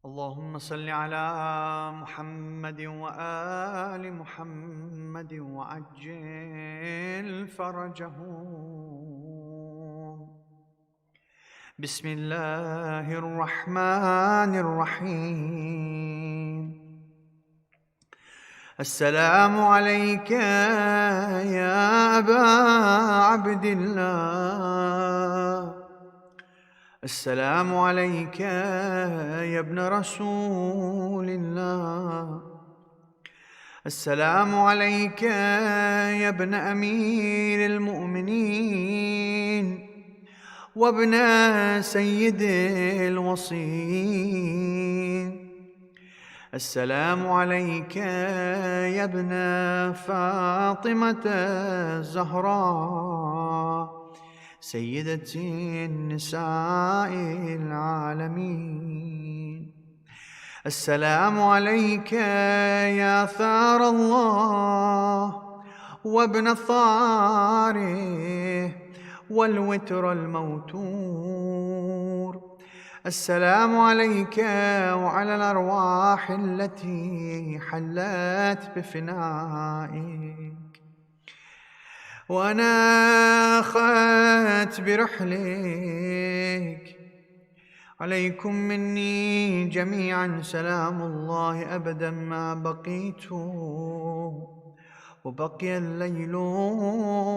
اللهم صل على محمد وآل محمد وعجل فرجهم. بسم الله الرحمن الرحيم. السلام عليك يا أبا عبد الله، السلام عليك يا ابن رسول الله، السلام عليك يا ابن أمير المؤمنين وابن سيد الوصيين، السلام عليك يا ابن فاطمة الزهراء سيدة النساء العالمين، السلام عليك يا ثار الله وابن ثاره والوتر الموتور، السلام عليك وعلى الأرواح التي حلت بفنائك وأنا أخذت برحلك. عليكم مني جميعا سلام الله أبدا ما بقيت وبقي الليل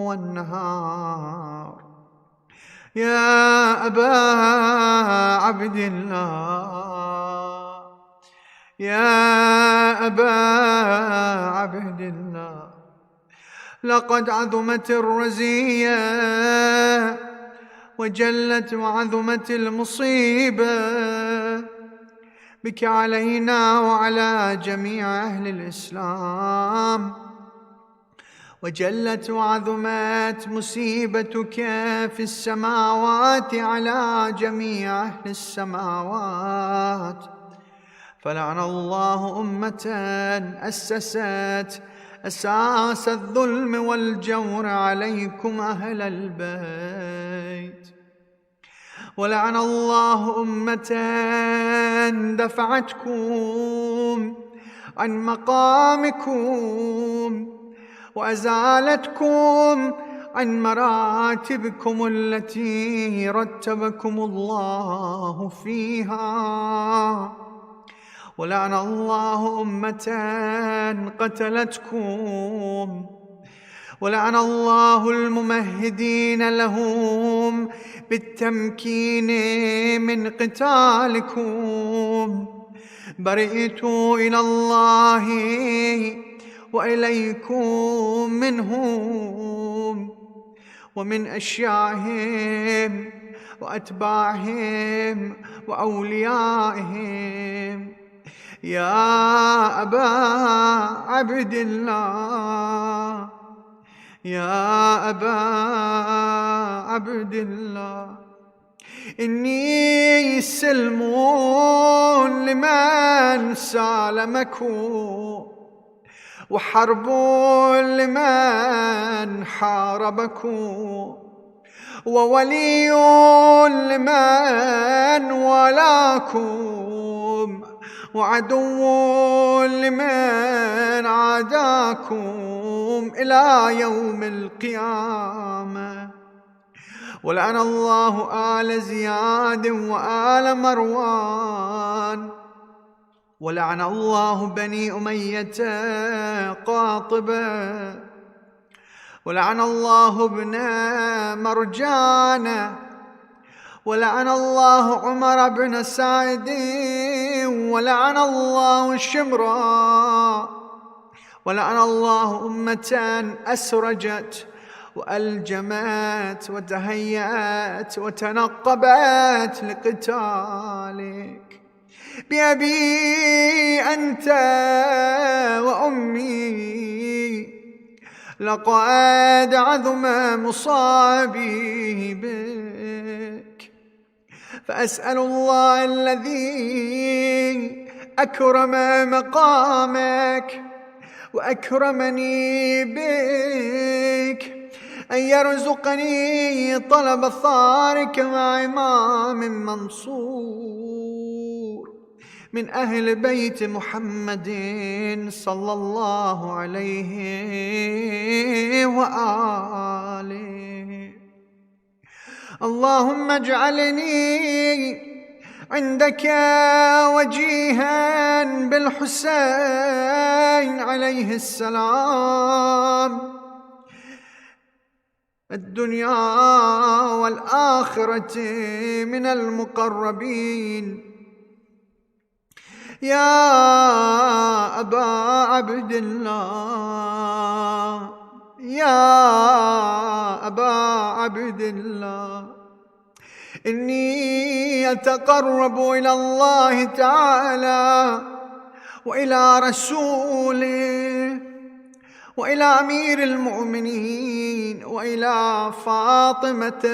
والنهار. يا أبا عبد الله، يا أبا عبد الله، لقد عظمت الرزية وجلت وعظمت المصيبة بك علينا وعلى جميع أهل الإسلام، وجلت وعظمت مصيبتك في السماوات على جميع أهل السماوات. فلعن الله أمة أسست أساس الظلم والجور عليكم أهل البيت، ولعن الله أمة دفعتكم عن مقامكم وأزالتكم عن مراتبكم التي رتبكم الله فيها، ولعن الله أمة قتلتكم، ولعن الله الممهدين لهم بالتمكين من قتالكم. برئت إلى الله وإليكم منهم ومن أشياعهم وأتباعهم وأوليائهم. يا أبا عبد الله، يا أبا عبد الله، إني سلم لمن سالمكم وحرب لمن حاربكم وولي لمن والاكم وعدو لمن عاداكم إلى يوم القيامة. ولعن الله آل زياد وآل مروان، ولعن الله بني أمية قاطبة، ولعن الله ابن مرجان، ولعن الله عمر بن سعد، ولعن الله شمرا، ولعن الله أمة أسرجت وألجمت وتهيأت وتنقبت لقتالك. بأبي أنت وأمي لقد عظم مصابي بك، فأسأل الله الذي أكرم مقامك وأكرمني بك أن يرزقني طلب ثارك مع إمام منصور من أهل بيت محمد صلى الله عليه وآله. اللهم اجعلني عندك وجيها بالحسين عليه السلام الدنيا والآخرة من المقربين. يا أبا عبد الله، يا أبا عبد الله، إني أتقرب إلى الله تعالى وإلى رسوله وإلى أمير المؤمنين وإلى فاطمة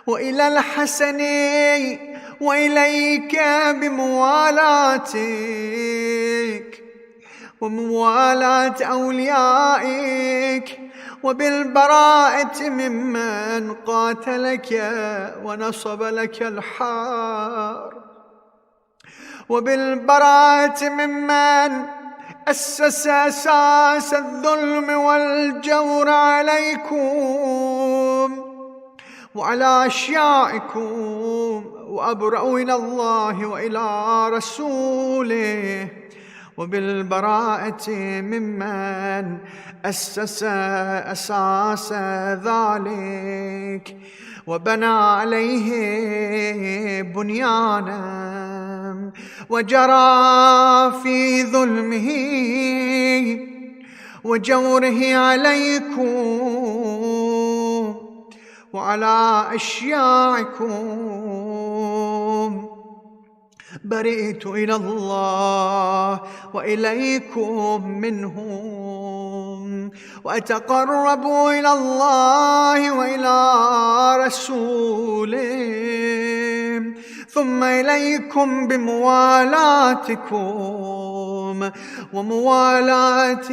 وإلى الحسن وإليك بموالاتك وموالاة أوليائك، وبالبراءة ممن قاتلك ونصب لك الحرب، وبالبراءة ممن أسس أساس الظلم والجور عليكم وعلى أشيائكم، وأبرأ إلى الله وإلى رسوله، وبالبراءة ممن أسس أساس ذلك وبنى عليه بنيانا وجرى في ظلمه وجوره عليكم وعلى أشياعكم. برئت إلى الله وإليكم منهم، وأتقرب إلى الله وإلى رسوله، ثم إليكم بموالاتكم وموالاة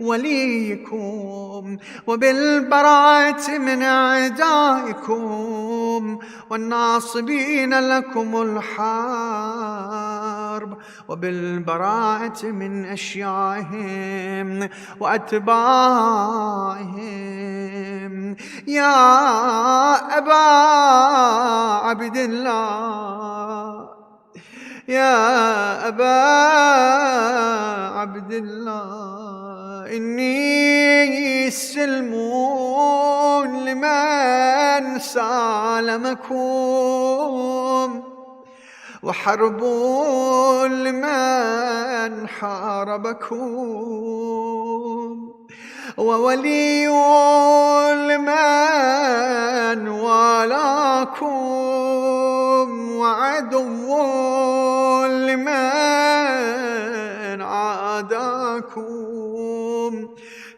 وليكم، وبالبراءة من أعدائكم والناصبين لكم الحرب، وبالبراءة من أشيائهم وأتباعهم. يا أبا عبد الله، يا أبا عبد الله، إني سلم لمن سالمكم وحرب لمن حاربكم، وولي لمن والاكم، وعدو لمن عاداكم.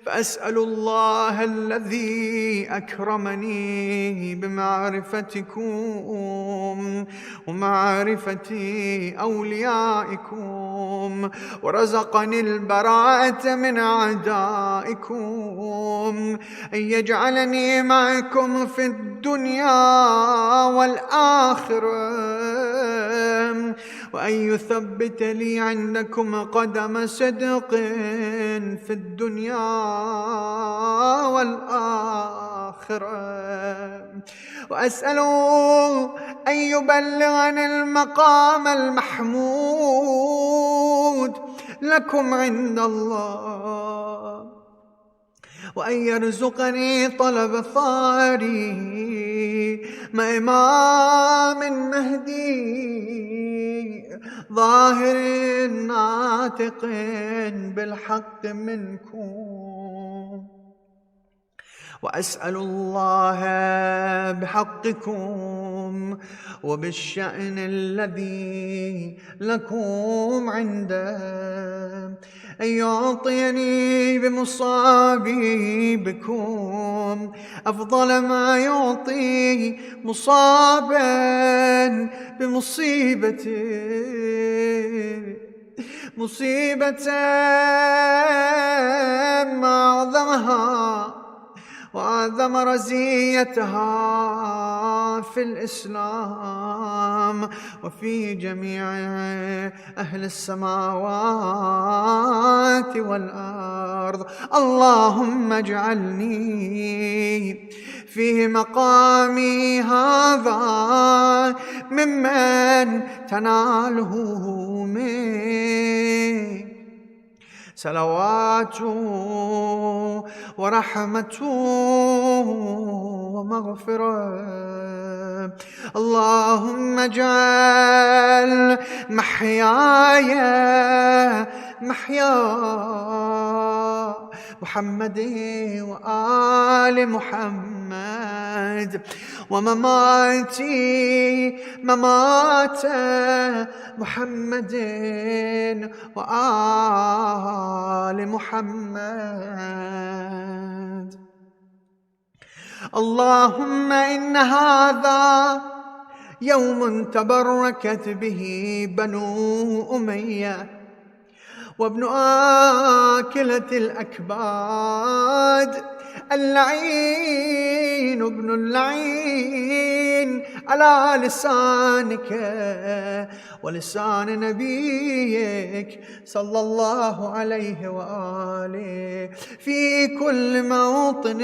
فأسأل الله الذي أكرمني بمعرفتكم ومعرفة أوليائكم ورزقني البراءة من أعدائكم أن يجعلني معكم في الدنيا والآخرة، وأن يثبت لي عندكم قدم صدق في الدنيا والآخرة. وأسأله أن يبلغني المقام المحمود لكم عند الله، وأن يرزقني طلب ثاري مع إمام مهدي ظاهر ناطق بالحق منكم. وأسأل الله بحقكم وبالشأن الذي لكم عنده أن يعطيني بمصابي بكم أفضل ما يعطي مصابا بمصيبته، مصيبة ما أعظمها وأعظم رزيتها في الإسلام وفي جميع أهل السماوات والأرض. اللهم اجعلني في مقامي هذا ممن تناله منك صلوات ورحمة ومغفرة. اللهم اجعل محياي محيا محمد وآل محمد، ومماتي ممات محمد وآل محمد. اللهم إن هذا يوم تبركت به بنو أمية وابن آكلة الأكباد، اللعين ابن اللعين على لسانك ولسان نبيك صلى الله عليه وآله في كل موطن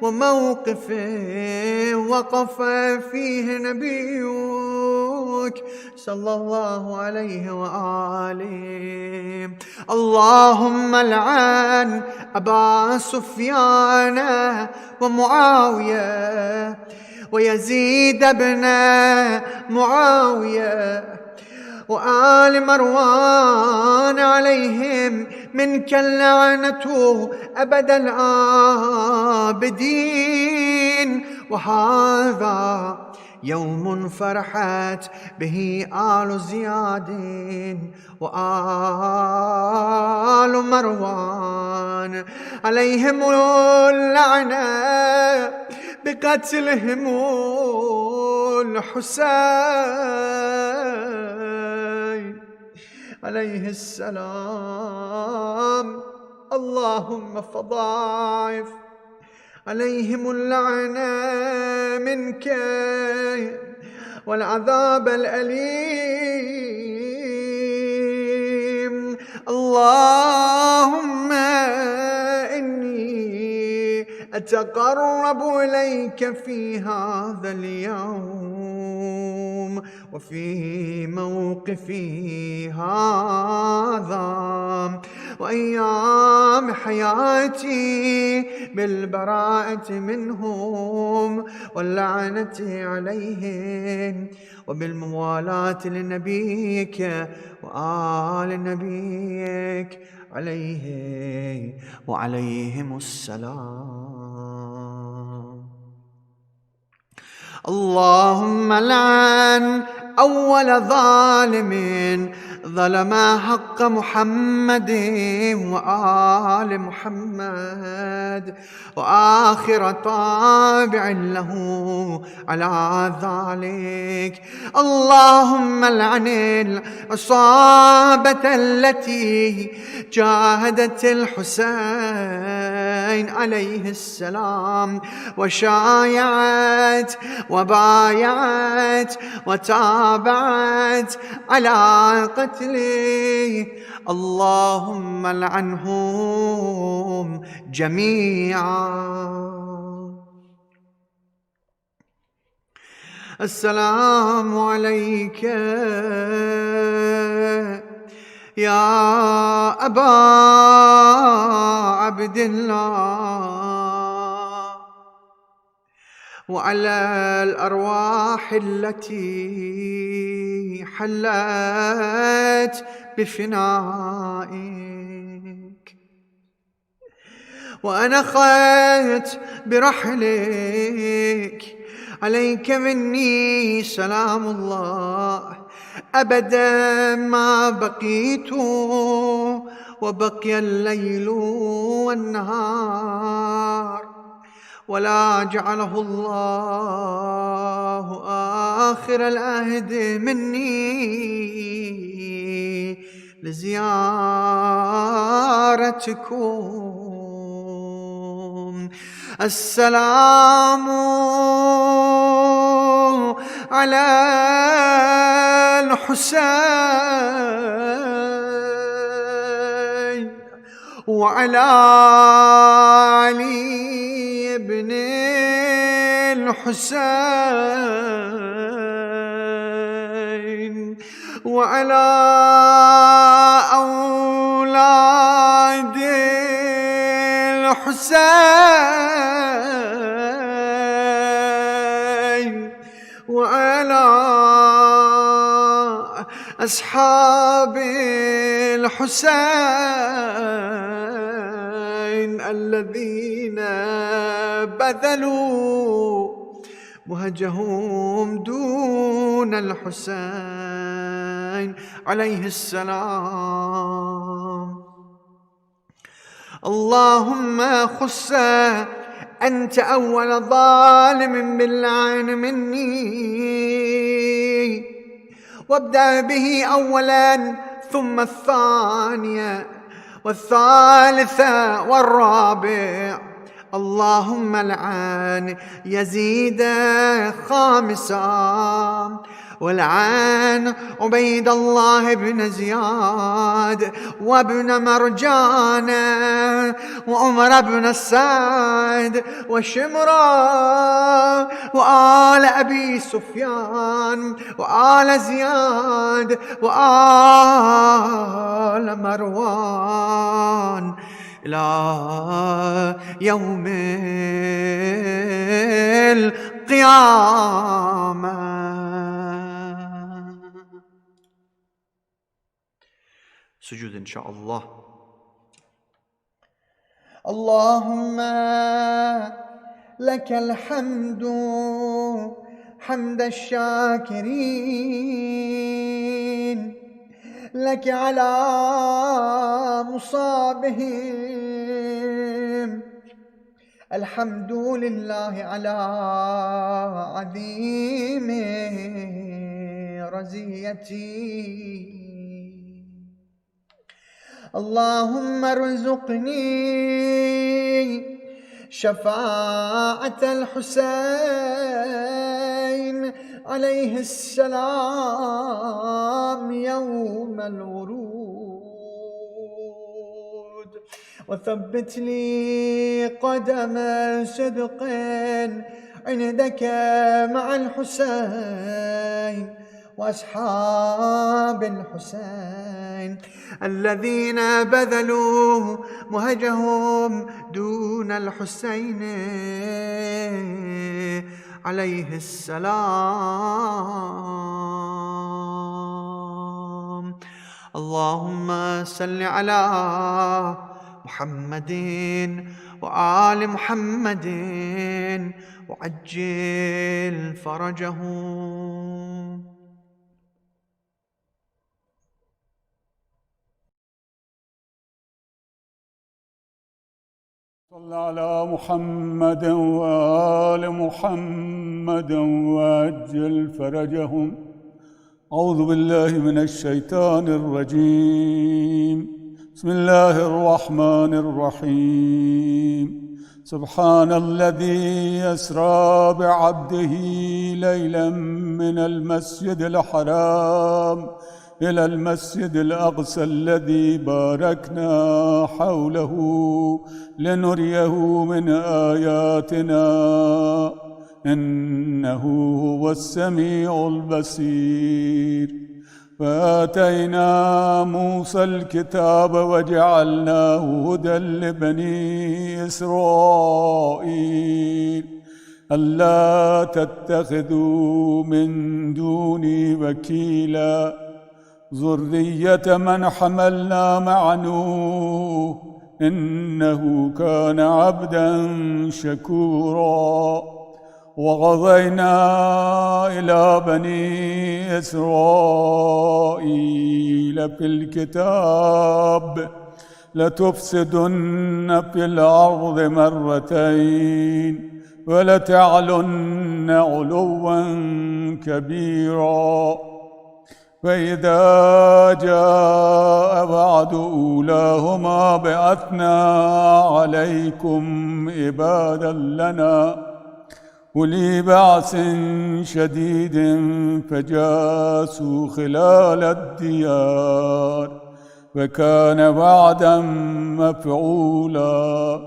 وموقف وقف فيه نبيك صلى الله عليه وآله. اللهم لعن أبا سفيان ومعاوية ويزيد بن معاوية وآل مروان عليهم منك اللعنة أبد الآبدين. وهذا يوم فرحت به آل زياد وآل مروان عليهم اللعنة بقتلهم الحسين عليه السلام. اللهم فضاعف عليهم اللعنة منك والعذاب الأليم. اللهم إني أتقرب إليك في هذا اليوم وفي موقفي هذا وأيام حياتي بالبراءة منهم واللعنة عليهم وبالموالاة لنبيك وآل نبيك عليه وعليهم السلام. اللهم لعن أول ظالم ظلم حق محمد وآل محمد وآخر طابع له على ذلك. اللهم لعن العصابة التي جاهدت الحسين عليه السلام وشايعت وبايعت وتابعت على قتله. اللهم لعنهم جميعا. السلام عليك يا أبا عبد الله وعلى الأرواح التي حلت بفنائك وأنخت برحلك. عليك مني سلام الله أبدا ما بقيت وبقي الليل والنهار، ولا جعله الله آخر العهد مني لزيارتكم. السلام على الحسين وعلى علي بن الحسين وعلى أولاد الحسين وعلى أصحاب الحسين الذين بذلوا مهجهم دون الحسين عليه السلام. اللهم خص أنت أول ظالم باللعن مني، وابدأ به أولا ثم الثانية والثالثة والرابع. اللهم لعن يزيد خامسا، والعن عبيد الله بن زياد وابن مرجان وعمر بن السعد وشمرا وآل أبي سفيان وآل زياد وآل مروان إلى يوم القيامة. سجود إن شاء الله. اللهم لك الحمد حمد الشاكرين، لك على مصابهم، الحمد لله على عظيم رزيتي. اللهم ارزقني شفاعة الحسين عليه السلام يوم الورود، وثبت لي قدم صدق عندك مع الحسين وأصحاب الحسين الذين بذلوا مهجهم دون الحسين عليه السلام. اللهم صل على محمد وآل محمد وعجل فرجهم. صل على محمد وآل محمد وعجل فرجهم. أعوذ بالله من الشيطان الرجيم. بسم الله الرحمن الرحيم. سبحان الذي أسرى بعبده ليلا من المسجد الحرام إلى المسجد الأقصى الذي باركنا حوله لنريه من آياتنا إنه هو السميع البصير. فآتينا موسى الكتاب وجعلناه هدى لبني إسرائيل ألا تتخذوا من دوني وكيلا ذرية من حملنا مع نوح إنه كان عبدا شكورا. وقضينا إلى بني إسرائيل في الكتاب لتفسدن في الأرض مرتين ولتعلن علوا كبيرا. فإذا جاء وعد أولاهما بعثنا عليكم عبادا لنا أولي بأس شديد فجاسوا خلال الديار وكان وعدا مفعولا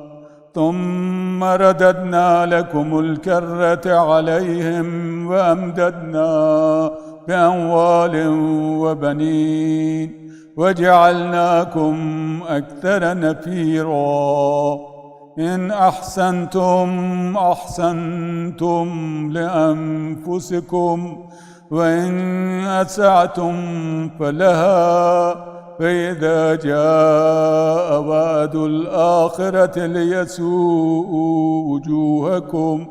ثم رددنا لكم الكرة عليهم وأمددنا بأموال وبنين وجعلناكم أكثر نفيرا إن أحسنتم أحسنتم لأنفسكم وإن أسعتم فلها فإذا جاء وعد الآخرة ليسوءوا وجوهكم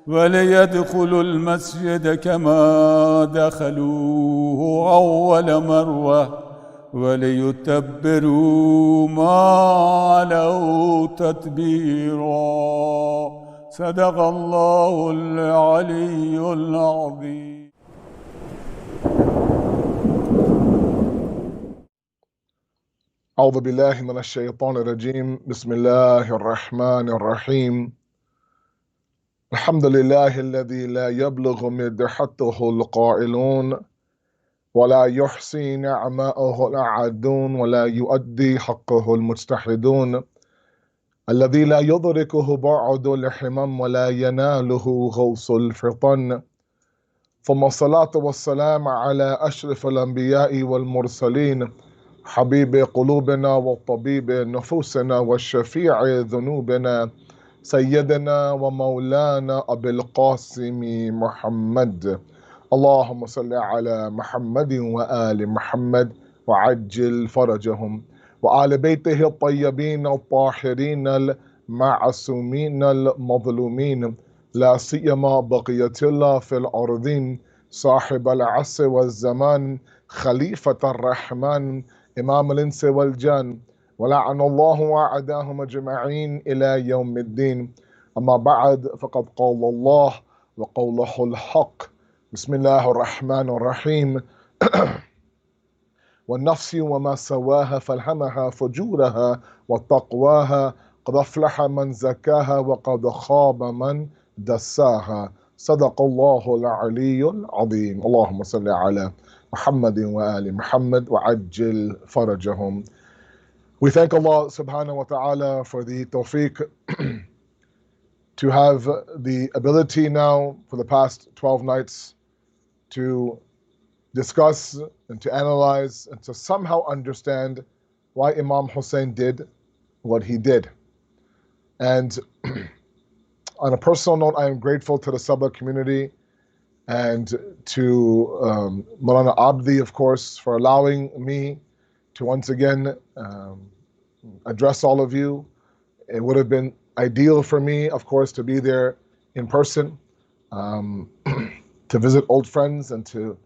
وليدخلوا المسجد كما دخلوه أول مرة وليتبروا ما علوا تتبيرا صدق الله العلي العظيم. أعوذ بالله من الشيطان الرجيم بسم الله الرحمن الرحيم الحمد لله الذي لا يبلغ مدحته القائلون ولا يحصي نعماءه الأعدون ولا يؤدي حقه المجتحدون الذي لا يدركه بعد الحمم ولا يناله غوص الفطن ثم الصلاة والسلام على أشرف الأنبياء والمرسلين حبيب قلوبنا وطبيب نفوسنا والشفيع ذنوبنا سيدنا ومولانا أبي القاسم محمد اللهم صل على محمد وآل محمد وعجل فرجهم وآل بيته الطيبين الطاهرين المعصومين المظلومين لا سيما بقية الله في الأرضين صاحب العصر والزمان خليفة الرحمن إمام الإنس والجان ولعن الله أعداهم أجمعين إلى يوم الدين أما بعد فقد قال الله وقوله الحق بسم الله الرحمن الرحيم والنفس وما سواها فالهمها فجورها وتقواها قد أفلح من زكاها وقد خاب من دساها صدق الله العلي العظيم اللهم صل على محمد وآل محمد وعجل فرجهم. We thank Allah subhanahu wa ta'ala for the tawfiq to have the ability now for the past 12 nights to discuss and to analyze and to somehow understand why Imam Hussein did what he did. And on a personal note, I am grateful to the Saba community and to Moulana Abdi, of course, for allowing me to once again address all of you. It would have been ideal for me, of course, to be there in person, to visit old friends and to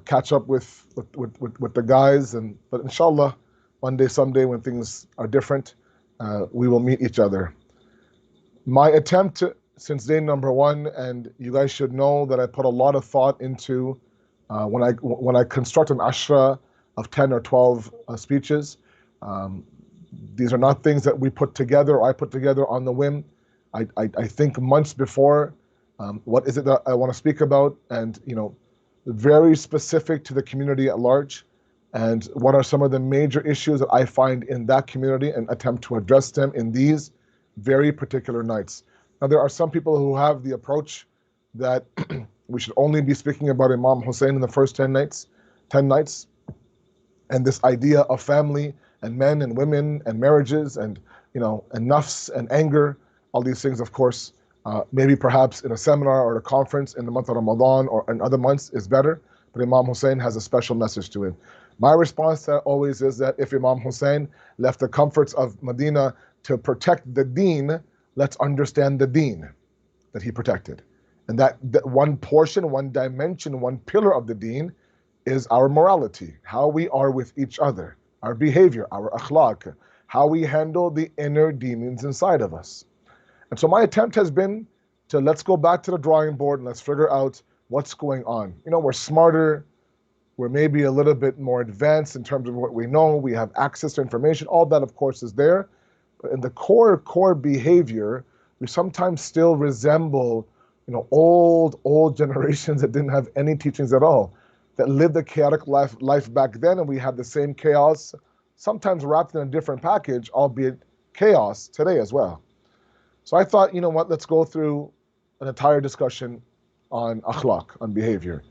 catch up with the guys. But inshallah, one day, someday, when things are different, we will meet each other. My attempt since day number one, and you guys should know that I put a lot of thought into when I construct an ashra of 10 or 12 speeches. These are not things that we put together or I put together on the whim. I think months before, what is it that I want to speak about, and very specific to the community at large, and what are some of the major issues that I find in that community, and attempt to address them in these very particular nights. Now, there are some people who have the approach that we should only be speaking about Imam Hussein in the first 10 nights, and this idea of family and men and women and marriages and and nafs and anger, all these things, of course, maybe perhaps in a seminar or a conference in the month of Ramadan or in other months is better, but Imam Hussein has a special message to it. My response to that always is that if Imam Hussein left the comforts of Medina to protect the deen, let's understand the deen that he protected. And that one portion, one dimension, one pillar of the deen is our morality, how we are with each other, our behavior, our akhlaq, how we handle the inner demons inside of us. And so my attempt has been let's go back to the drawing board and let's figure out what's going on. We're smarter We're maybe a little bit more advanced in terms of what we know. We have access to information. All that, of course, is there. But in the core behavior, we sometimes still resemble, old generations that didn't have any teachings at all, that lived a chaotic life back then, and we have the same chaos, sometimes wrapped in a different package, albeit chaos today as well. So I thought, you know what, let's go through an entire discussion on akhlaq, on behavior.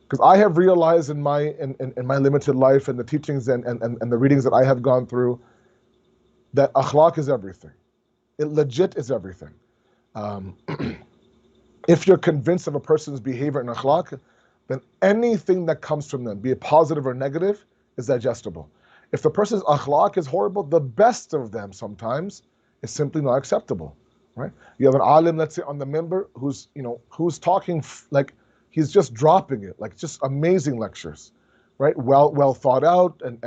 Because I have realized in my limited life and the teachings and the readings that I have gone through that akhlaq is everything. It legit is everything. Um, if you're convinced of a person's behavior and akhlaq, then anything that comes from them, be it positive or negative, is digestible. If the person's akhlaq is horrible, the best of them sometimes is simply not acceptable, right? You have an alim, let's say, on the minbar who's talking like he's just dropping it, like just amazing lectures, right? Well thought out and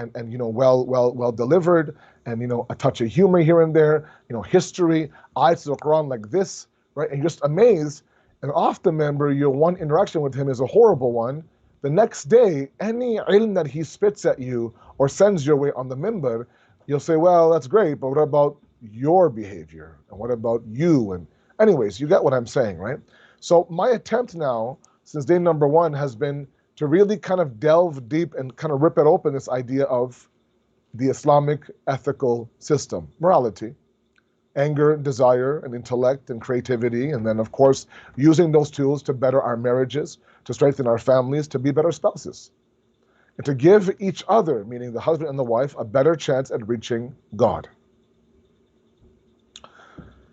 well delivered, and a touch of humor here and there, history, ayats of the Quran like this, right? And you're just amazed. And off the minbar, your one interaction with him is a horrible one. The next day, any ilm that he spits at you or sends your way on the minbar, you'll say, well, that's great, but what about your behavior? And what about you? And anyways, you get what I'm saying, right? So my attempt now, since day number one, has been to really kind of delve deep and kind of rip it open, this idea of the Islamic ethical system, morality, anger, desire, and intellect, and creativity, and then, of course, using those tools to better our marriages, to strengthen our families, to be better spouses, and to give each other, meaning the husband and the wife, a better chance at reaching God.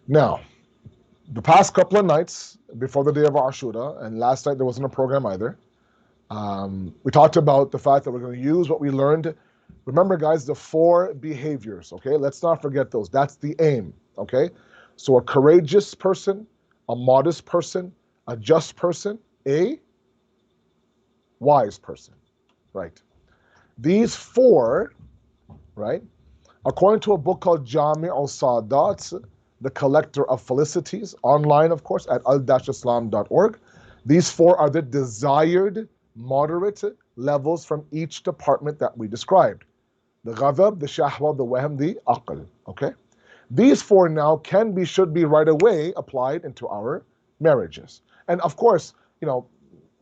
Now, the past couple of nights before the day of Ashura, and last night there wasn't a program either, we talked about the fact that we're going to use what we learned. Remember, guys, the 4 behaviors, okay? Let's not forget those. That's the aim, okay? So a courageous person, a modest person, a just person, a wise person, right? These 4, right, according to a book called Jami al-Sadat, the Collector of Felicities, online, of course, at al-islam.org, these 4 are the desired moderate levels from each department that we described. The ghadab, the shahwa, the wahm, the aql, okay? These 4 now should be right away applied into our marriages. And of course,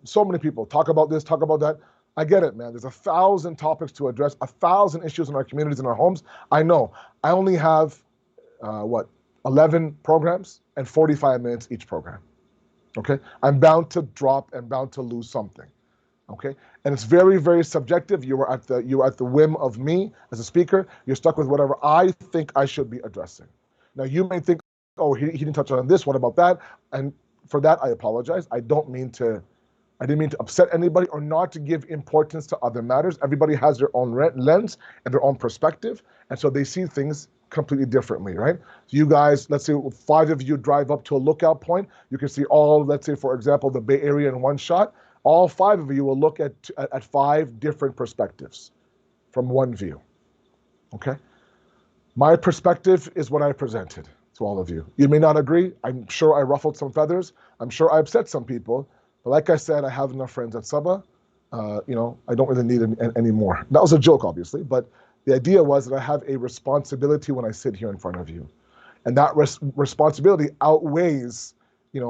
so many people talk about this, talk about that. I get it, man. There's 1,000 topics to address, 1,000 issues in our communities, in our homes. I know. I only have, 11 programs and 45 minutes each program, okay? I'm bound to drop and bound to lose something. Okay, and it's very, very subjective. You are at the whim of me as a speaker. You're stuck with whatever I think I should be addressing. Now you may think, oh, he didn't touch on this. What about that? And for that, I apologize. I didn't mean to upset anybody or not to give importance to other matters. Everybody has their own lens and their own perspective, and so they see things completely differently, right? So you guys, let's say 5 of you drive up to a lookout point. You can see all, let's say, for example, the Bay Area in one shot. All 5 of you will look at 5 different perspectives from one view, okay? My perspective is what I presented to all of you. You may not agree. I'm sure I ruffled some feathers. I'm sure I upset some people. But like I said, I have enough friends at Saba. I don't really need any more. That was a joke, obviously, but the idea was that I have a responsibility when I sit here in front of you. And that responsibility outweighs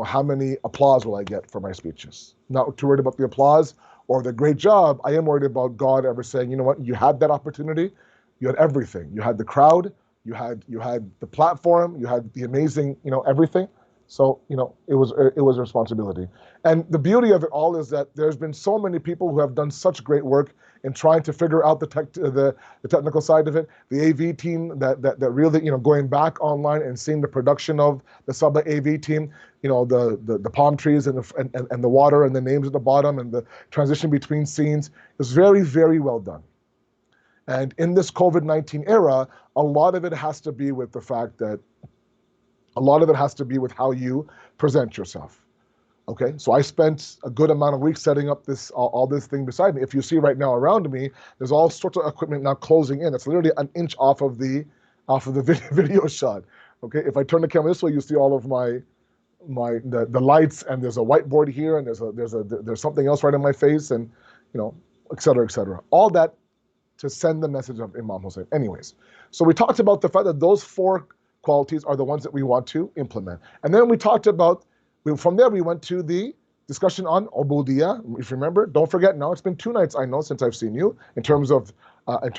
how many applause will I get for my speeches? Not too worried about the applause or the great job. I am worried about God ever saying, you know what, you had that opportunity, you had everything. You had the crowd, you had the platform, you had the amazing, everything. So, it was a responsibility. And the beauty of it all is that there's been so many people who have done such great work in trying to figure out the technical side of it. The AV team that really, going back online and seeing the production of the Saba AV team, the palm trees and the water and the names at the bottom and the transition between scenes is very, very well done. And in this COVID-19 era, a lot of it has to be with the fact that how you present yourself. Okay, so I spent a good amount of weeks setting up all this thing beside me. If you see right now around me, there's all sorts of equipment now closing in. It's literally an inch off of the video shot. Okay, if I turn the camera this way, you see all of the lights, and there's a whiteboard here, and there's something else right in my face, and etc., etc. All that to send the message of Imam Hussein. Anyways, so we talked about the fact that those 4 qualities are the ones that we want to implement. And then we talked about, from there we went to the discussion on ubudiyah. If you remember, don't forget now, it's been 2 nights, I know, since I've seen you, in terms of a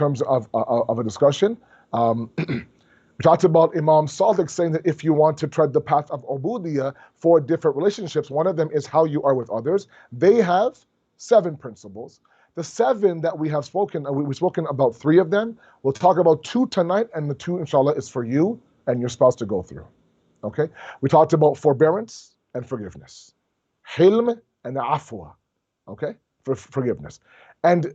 discussion. We talked about Imam Sadiq saying that if you want to tread the path of ubudiyah for different relationships, one of them is how you are with others. They have 7 principles. The 7 that we have spoken, we've spoken about 3 of them. We'll talk about 2 tonight, and the 2, inshallah, is for you and your spouse to go through. Okay? We talked about forbearance and forgiveness. Hilm and afwa. Okay? For forgiveness. And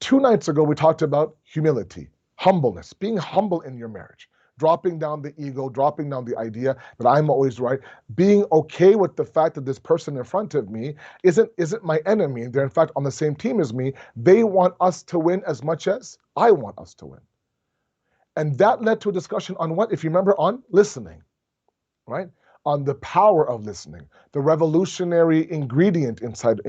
2 nights ago, we talked about humility, humbleness, being humble in your marriage. Dropping down the ego, dropping down the idea that I'm always right, being okay with the fact that this person in front of me isn't my enemy. They're in fact on the same team as me. They want us to win as much as I want us to win. And that led to a discussion on what, if you remember, on listening, right? On the power of listening, the revolutionary ingredient inside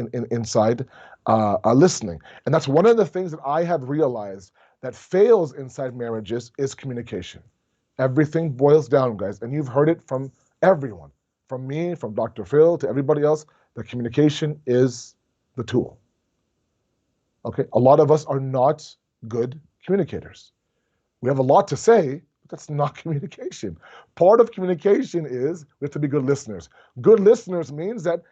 listening. And that's one of the things that I have realized that fails inside marriages is communication. Everything boils down, guys, and you've heard it from everyone, from me, from Dr. Phil, to everybody else, that communication is the tool. Okay? A lot of us are not good communicators. We have a lot to say, but that's not communication. Part of communication is we have to be good listeners. Good listeners means that,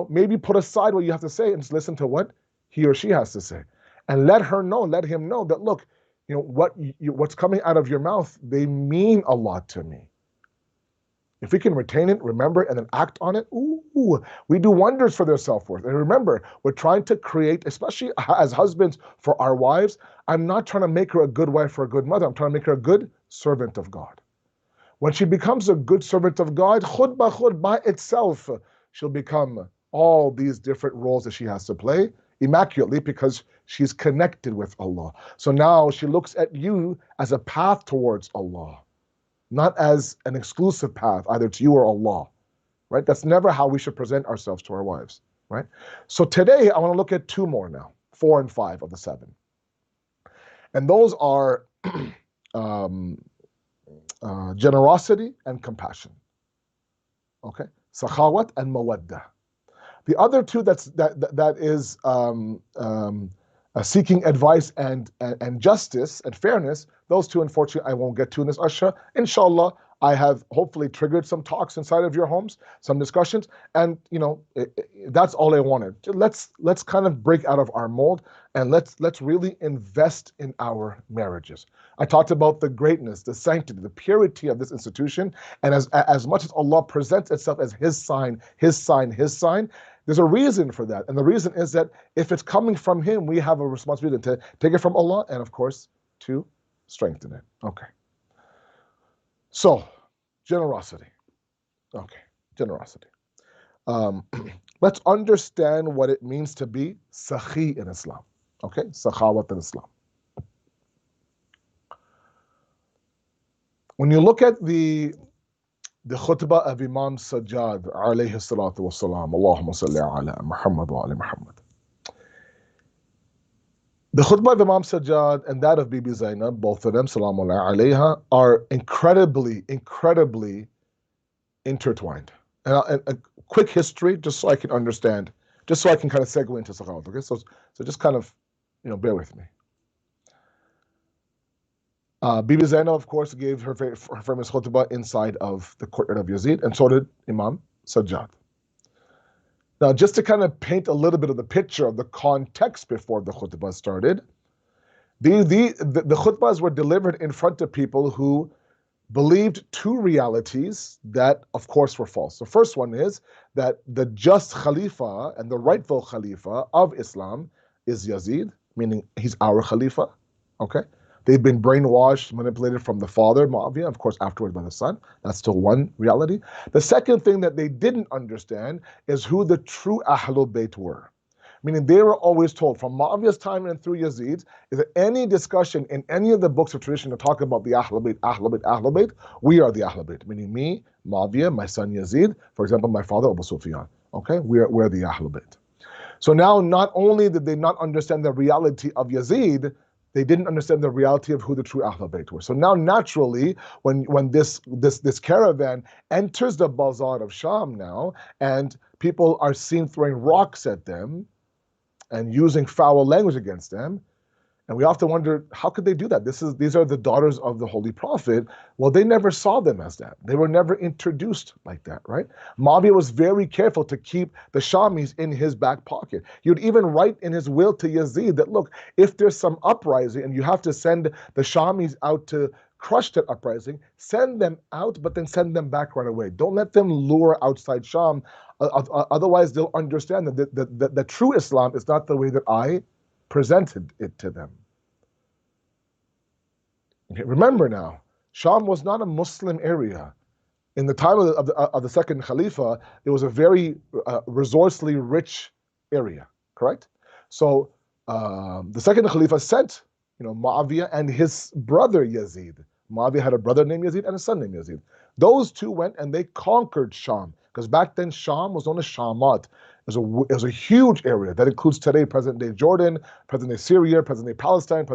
maybe put aside what you have to say and just listen to what he or she has to say. And let him know that, look, what's coming out of your mouth, they mean a lot to me. If we can retain it, remember it, and then act on it, we do wonders for their self-worth. And remember, we're trying to create, especially as husbands for our wives, I'm not trying to make her a good wife or a good mother. I'm trying to make her a good servant of God. When she becomes a good servant of God, khud by itself, she'll become all these different roles that she has to play immaculately because she's connected with Allah. So now she looks at you as a path towards Allah, not as an exclusive path, either to you or Allah, right? That's never how we should present ourselves to our wives, right? So today I want to look at 2 more now, 4 and 5 of the 7. And those are generosity and compassion, okay? Sakhawat and mawaddah. The other 2 that is seeking advice and justice and fairness, those 2, unfortunately, I won't get to in this Ashra. Inshallah, I have hopefully triggered some talks inside of your homes, some discussions, and that's all I wanted. Let's kind of break out of our mold and let's really invest in our marriages. I talked about the greatness, the sanctity, the purity of this institution, and as much as Allah presents itself as His sign, there's a reason for that. And the reason is that if it's coming from Him, we have a responsibility to take it from Allah and, of course, to strengthen it. Okay. So, generosity. Okay, generosity. Let's understand what it means to be sakhi in Islam. Okay, sakhawat in Islam. When you look at the khutbah of Imam Sajjad, alayhi salatu wassalam, Allahumma salli ala Muhammad wa ala Muhammad. The khutbah of Imam Sajjad and that of Bibi Zainab, both of them, salamu alayha, are incredibly intertwined. And a quick history, just so I can understand, just so I can kind of segue into sakhawat. Okay, so just kind of, bear with me. Bibi Zainab, of course, gave her famous khutbah inside of the courtyard of Yazid, and so did Imam Sajjad. Now, just to kind of paint a little bit of the picture of the context before the khutbah started, the khutbahs were delivered in front of people who believed 2 realities that, of course, were false. The first one is that the just Khalifa and the rightful Khalifa of Islam is Yazid, meaning he's our Khalifa, okay? They've been brainwashed, manipulated from the father, Muawiyah, of course, afterwards by the son. That's still one reality. The second thing that they didn't understand is who the true Ahlul Bayt were. Meaning they were always told from Muawiyah's time and through Yazid's, is that any discussion in any of the books of tradition to talk about the Ahlul Bayt, we are the Ahlul Bayt. Meaning me, Muawiyah, my son Yazid, for example, my father Abu Sufyan. Okay, we're the Ahlul Bayt. So now not only did they not understand the reality of Yazid, they didn't understand the reality of who the true Ahlul Bayt were. So now naturally, when this caravan enters the bazaar of Sham now, and people are seen throwing rocks at them and using foul language against them, and we often wonder, how could they do that? These are the daughters of the Holy Prophet. Well, they never saw them as that. They were never introduced like that, right? Muawiyah was very careful to keep the Shamis in his back pocket. He would even write in his will to Yazid that, look, if there's some uprising and you have to send the Shamis out to crush that uprising, send them out, but then send them back right away. Don't let them lure outside Sham. Otherwise, they'll understand that the true Islam is not the way that I presented it to them. Okay, remember now, Sham was not a Muslim area. In the time of the second Khalifa, it was a very resourcefully rich area, correct? So the second Khalifa sent, Muawiyah and his brother Yazid. Muawiyah had a brother named Yazid and a son named Yazid. Those two went and they conquered Sham, because back then Sham was known as Shamat. It was a huge area that includes today present-day Jordan, present-day Syria, present-day Palestine,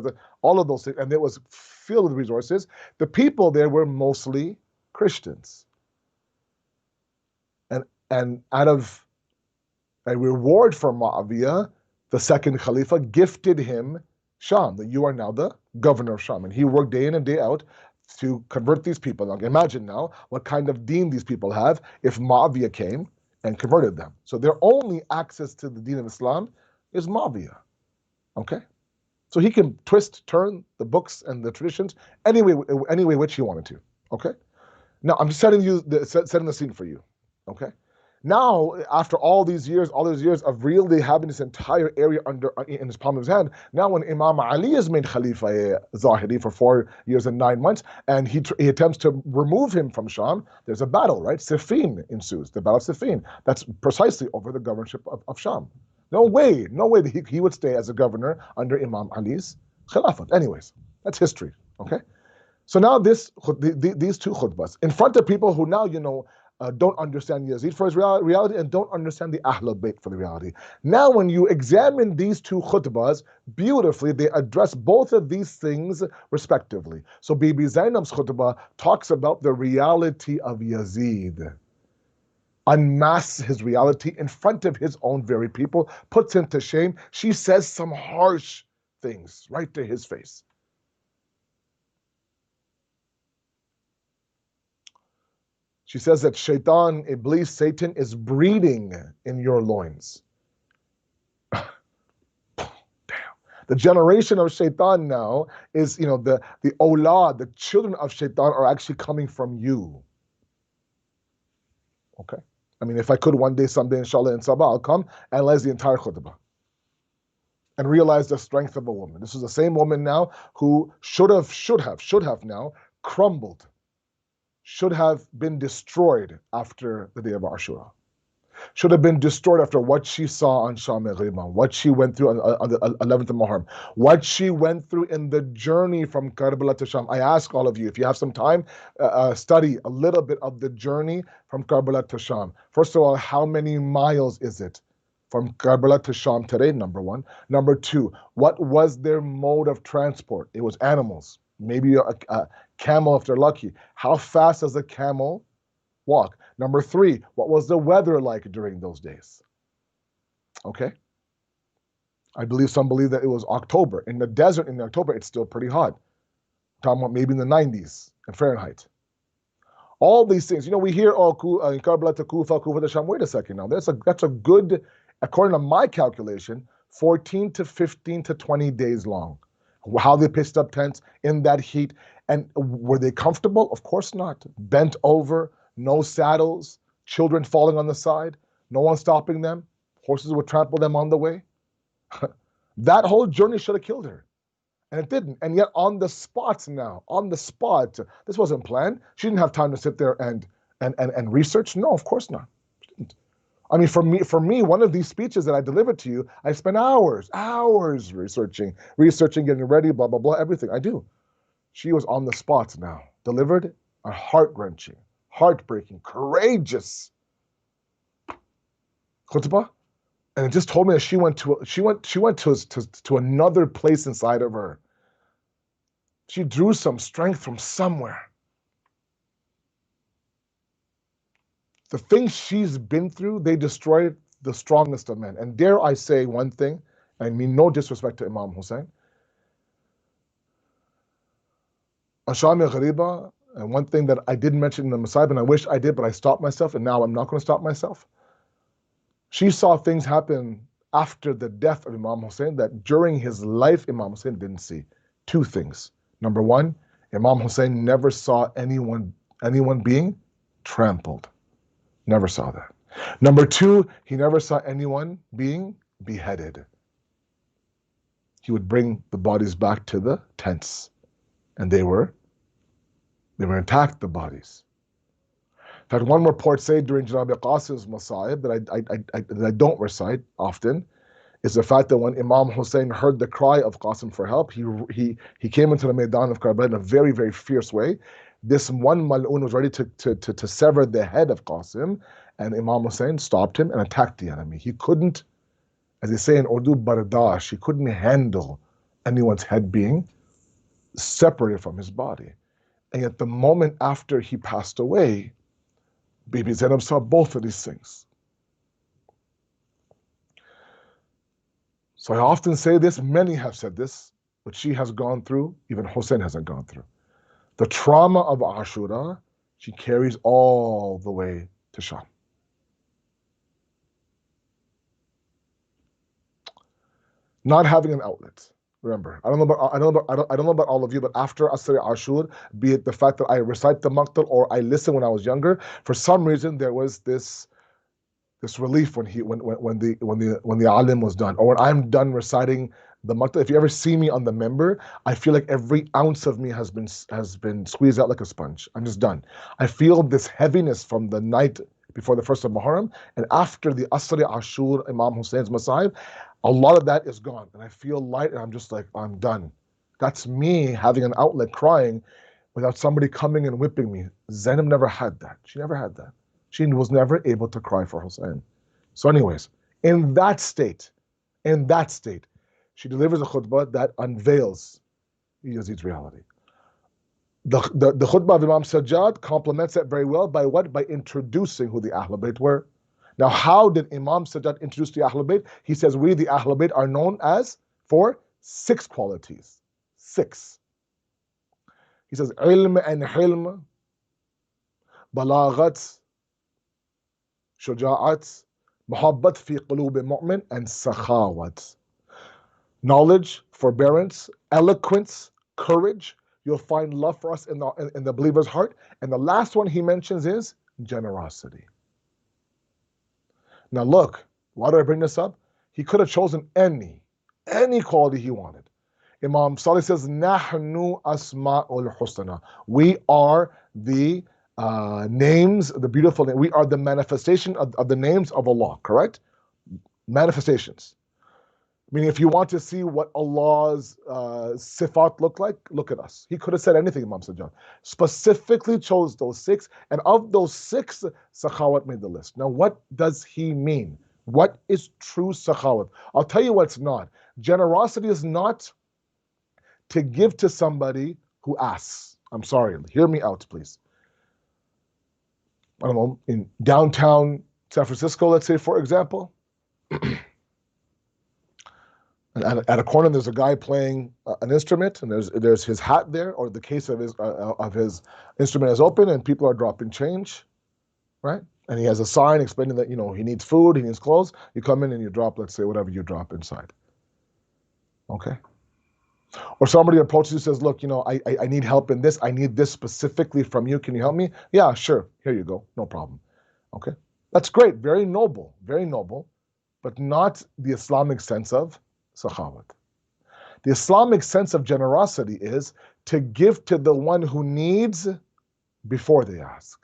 all of those things, and it was filled with resources. The people there were mostly Christians. And out of a reward for Muawiyah, the second Khalifa gifted him Sham, that you are now the governor of Sham. And he worked day in and day out to convert these people. Now imagine now what kind of deen these people have if Muawiyah came and converted them. So their only access to the deen of Islam is Muawiyah. Okay? So he can twist, turn the books and the traditions any way which he wanted to. Okay? Now I'm just setting the scene for you. Okay? Now, after all these years of really having this entire area in his palm of his hand, now when Imam Ali is made Khalifa Zahiri for 4 years and 9 months, and he attempts to remove him from Sham, there's a battle, right? Siffin ensues, the Battle of Siffin. That's precisely over the governorship of Sham. No way that he would stay as a governor under Imam Ali's Khilafat. Anyways, that's history, okay? So now these two khutbahs, in front of people who now, don't understand Yazid for his reality and don't understand the Ahlul Bayt for the reality. Now when you examine these two khutbahs, beautifully they address both of these things respectively. So Bibi Zainab's khutbah talks about the reality of Yazid, unmasks his reality in front of his own very people, puts him to shame. She says some harsh things right to his face. She says that Shaitan, Iblis, Satan is breeding in your loins. Damn. The generation of Shaitan now is, the awlad, the children of Shaitan are actually coming from you. Okay? I mean, if I could one day, someday, inshallah, in Saba, I'll come, analyze the entire khutbah and realize the strength of a woman. This is the same woman now who should have now crumbled, should have been destroyed after the day of Ashura. Should have been destroyed after what she saw on Sham al-Ghima, what she went through on the 11th of Muharram, what she went through in the journey from Karbala to Sham. I ask all of you, if you have some time, study a little bit of the journey from Karbala to Sham. First of all, how many miles is it from Karbala to Sham today? Number one. Number two, what was their mode of transport? It was animals. Maybe a camel if they're lucky. How fast does a camel walk? Number three, what was the weather like during those days? Okay. Some believe that it was October. In the desert in October, it's still pretty hot. Talking about maybe in the 90s in Fahrenheit. All these things, we hear, Karbala to Kufa to Sham. Wait a second now. That's a good, according to my calculation, 14 to 15 to 20 days long. How they pitched up tents in that heat. And were they comfortable? Of course not. Bent over, no saddles, children falling on the side, no one stopping them. Horses would trample them on the way. That whole journey should have killed her. And it didn't. And yet on the spot, this wasn't planned. She didn't have time to sit there and research. No, of course not. She didn't. I mean, for me, one of these speeches that I delivered to you, I spent hours researching, getting ready, blah, blah, blah, everything. I do. She was on the spot now. Delivered a heart-wrenching, heartbreaking, courageous khutbah And it just told me that she went to another place inside of her. She drew some strength from somewhere. The things she's been through, they destroyed the strongest of men. And dare I say one thing, I mean no disrespect to Imam Hussein. Ashami Ghariba, and one thing that I didn't mention in the Masayib, and I wish I did, but I stopped myself, and now I'm not going to stop myself. She saw things happen after the death of Imam Hussein that during his life, Imam Hussein didn't see. Two things. Number one, Imam Hussein never saw anyone being trampled. Never saw that. Number two, he never saw anyone being beheaded. He would bring the bodies back to the tents, and they were intact, the bodies. In fact, one report said during Janabi Qasim's Masa'ib that I don't recite often is the fact that when Imam Hussein heard the cry of Qasim for help, he came into the Maidan of Karbala in a very, very fierce way. This one Mal'un was ready to sever the head of Qasim, and Imam Hussein stopped him and attacked the enemy. He couldn't, as they say in Urdu, bardash, he couldn't handle anyone's head being separated from his body. And yet the moment after he passed away, Bibi Zainab saw both of these things. So I often say this, many have said this, what she has gone through, even Hussein hasn't gone through. The trauma of Ashura, she carries all the way to Sham. Not having an outlet. Remember, I don't know about all of you, but after Asr Ashur, be it the fact that I recite the Maqtal or I listen when I was younger, for some reason there was this relief when the alim was done, or when I'm done reciting the Maqtal. If you ever see me on the member, I feel like every ounce of me has been squeezed out like a sponge. I'm just done. I feel this heaviness from the night before the first of Muharram, and after the Asr Ashur, Imam Hussein's Masayib, a lot of that is gone, and I feel light, and I'm just like, I'm done. That's me having an outlet crying without somebody coming and whipping me. Zainab never had that. She never had that. She was never able to cry for Hussein. So anyways, in that state, she delivers a khutbah that unveils Yazid's reality. The khutbah of Imam Sajjad complements that very well by what? By introducing who the Ahlul Bayt were. Now, how did Imam Sajjad introduce the Ahlul Bayt? He says, we, the Ahlul Bayt, are known as for 6 qualities. 6. He says, ilm and hilm, balaghat, shuja'at, muhabbat fi qulub mu'min, and sakhawat. Knowledge, forbearance, eloquence, courage. You'll find love for us in the believer's heart. And the last one he mentions is generosity. Now look, why do I bring this up? He could have chosen any quality he wanted. Imam Salih says, Nahnu asma'ul husna. We are the names, the beautiful name. We are the manifestation of the names of Allah, correct? Manifestations. Meaning, if you want to see what Allah's sifat look like, look at us. He could have said anything, Imam Sajjad. Specifically chose those 6, and of those 6, sakhawat made the list. Now, what does he mean? What is true sakhawat? I'll tell you what's not. Generosity is not to give to somebody who asks. I'm sorry, hear me out, please. I don't know, in downtown San Francisco, let's say, for example, and at a corner, there's a guy playing an instrument, and there's his hat there, or the case of his instrument is open, and people are dropping change, right? And he has a sign explaining that, he needs food, he needs clothes. You come in and you drop, let's say, whatever you drop inside. Okay? Or somebody approaches you and says, look, I need help in this. I need this specifically from you. Can you help me? Yeah, sure. Here you go. No problem. Okay? That's great. Very noble, but not the Islamic sense of sakhawat. The Islamic sense of generosity is to give to the one who needs before they ask.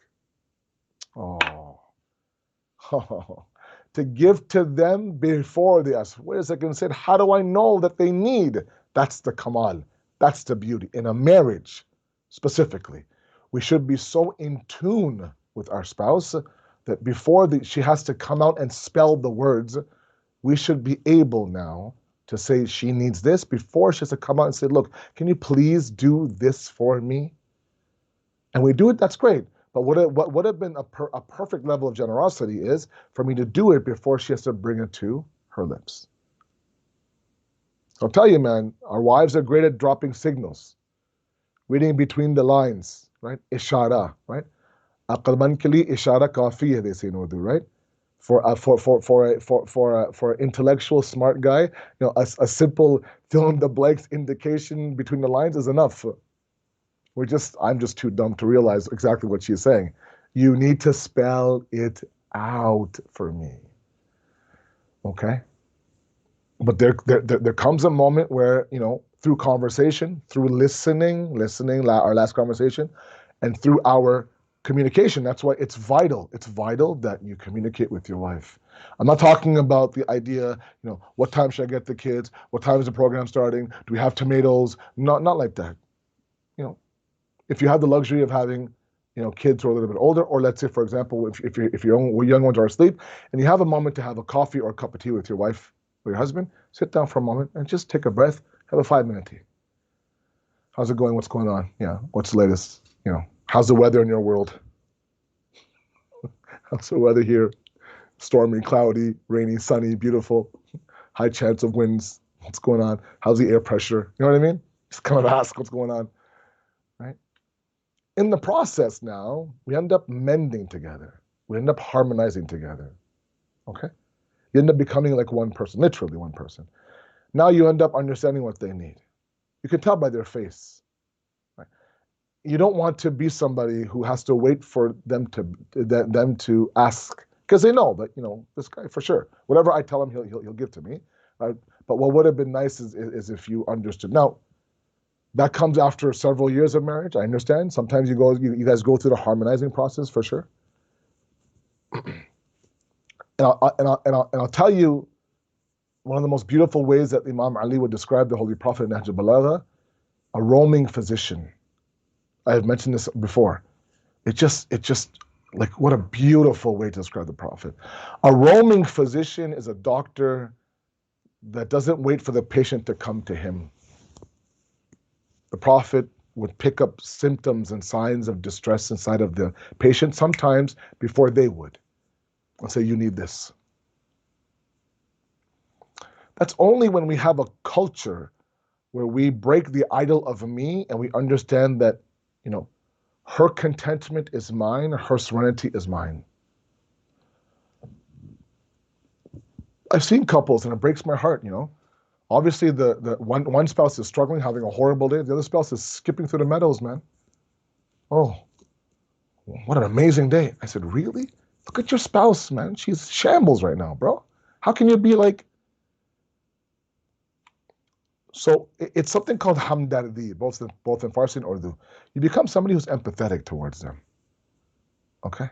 To give to them before they ask. Wait a second, said, how do I know that they need? That's the kamal. That's the beauty. In a marriage, specifically, we should be so in tune with our spouse that before she has to come out and spell the words, we should be able now to say she needs this before she has to come out and say, look, can you please do this for me? And we do it, that's great. But what would have been a perfect level of generosity is for me to do it before she has to bring it to her lips. I'll tell you, man, our wives are great at dropping signals, reading between the lines, right? Ishara, right? Aql ke liye ishara kafi hai, they say in Urdu, right? For an intellectual smart guy, a simple fill in the blanks indication between the lines is enough. I'm just too dumb to realize exactly what she's saying. You need to spell it out for me. Okay? But there comes a moment where, through conversation, through listening, our last conversation, and through our communication, that's why it's vital. It's vital that you communicate with your wife. I'm not talking about the idea, what time should I get the kids? What time is the program starting? Do we have tomatoes? Not like that. If you have the luxury of having, kids who are a little bit older, or let's say, for example, if your young ones are asleep, and you have a moment to have a coffee or a cup of tea with your wife or your husband, sit down for a moment and just take a breath, have a 5-minute tea. How's it going? What's going on? Yeah, what's the latest? How's the weather in your world? How's the weather here? Stormy, cloudy, rainy, sunny, beautiful, high chance of winds. What's going on? How's the air pressure? You know what I mean? Just kind of ask what's going on, right? In the process now, we end up mending together. We end up harmonizing together, okay? You end up becoming like one person, literally one person. Now you end up understanding what they need. You can tell by their face. Right? You don't want to be somebody who has to wait for them to ask, because they know that, this guy for sure, whatever I tell him, he'll give to me. Right? But what would have been nice is if you understood. Now, that comes after several years of marriage. I understand. Sometimes you guys go through the harmonizing process for sure. And I'll tell you one of the most beautiful ways that Imam Ali would describe the Holy Prophet in Nahj al-Balagha, a roaming physician. I have mentioned this before. It just like, what a beautiful way to describe the Prophet. A roaming physician is a doctor that doesn't wait for the patient to come to him. The Prophet would pick up symptoms and signs of distress inside of the patient sometimes before they would, and say, you need this. That's only when we have a culture where we break the idol of me and we understand that, her contentment is mine, her serenity is mine. I've seen couples, and it breaks my heart, Obviously, the one spouse is struggling, having a horrible day. The other spouse is skipping through the meadows, man. Oh, what an amazing day. I said, really? Look at your spouse, man. She's shambles right now, bro. How can you be like... So it's something called hamdardi, both in Farsi and Urdu. You become somebody who's empathetic towards them. Okay?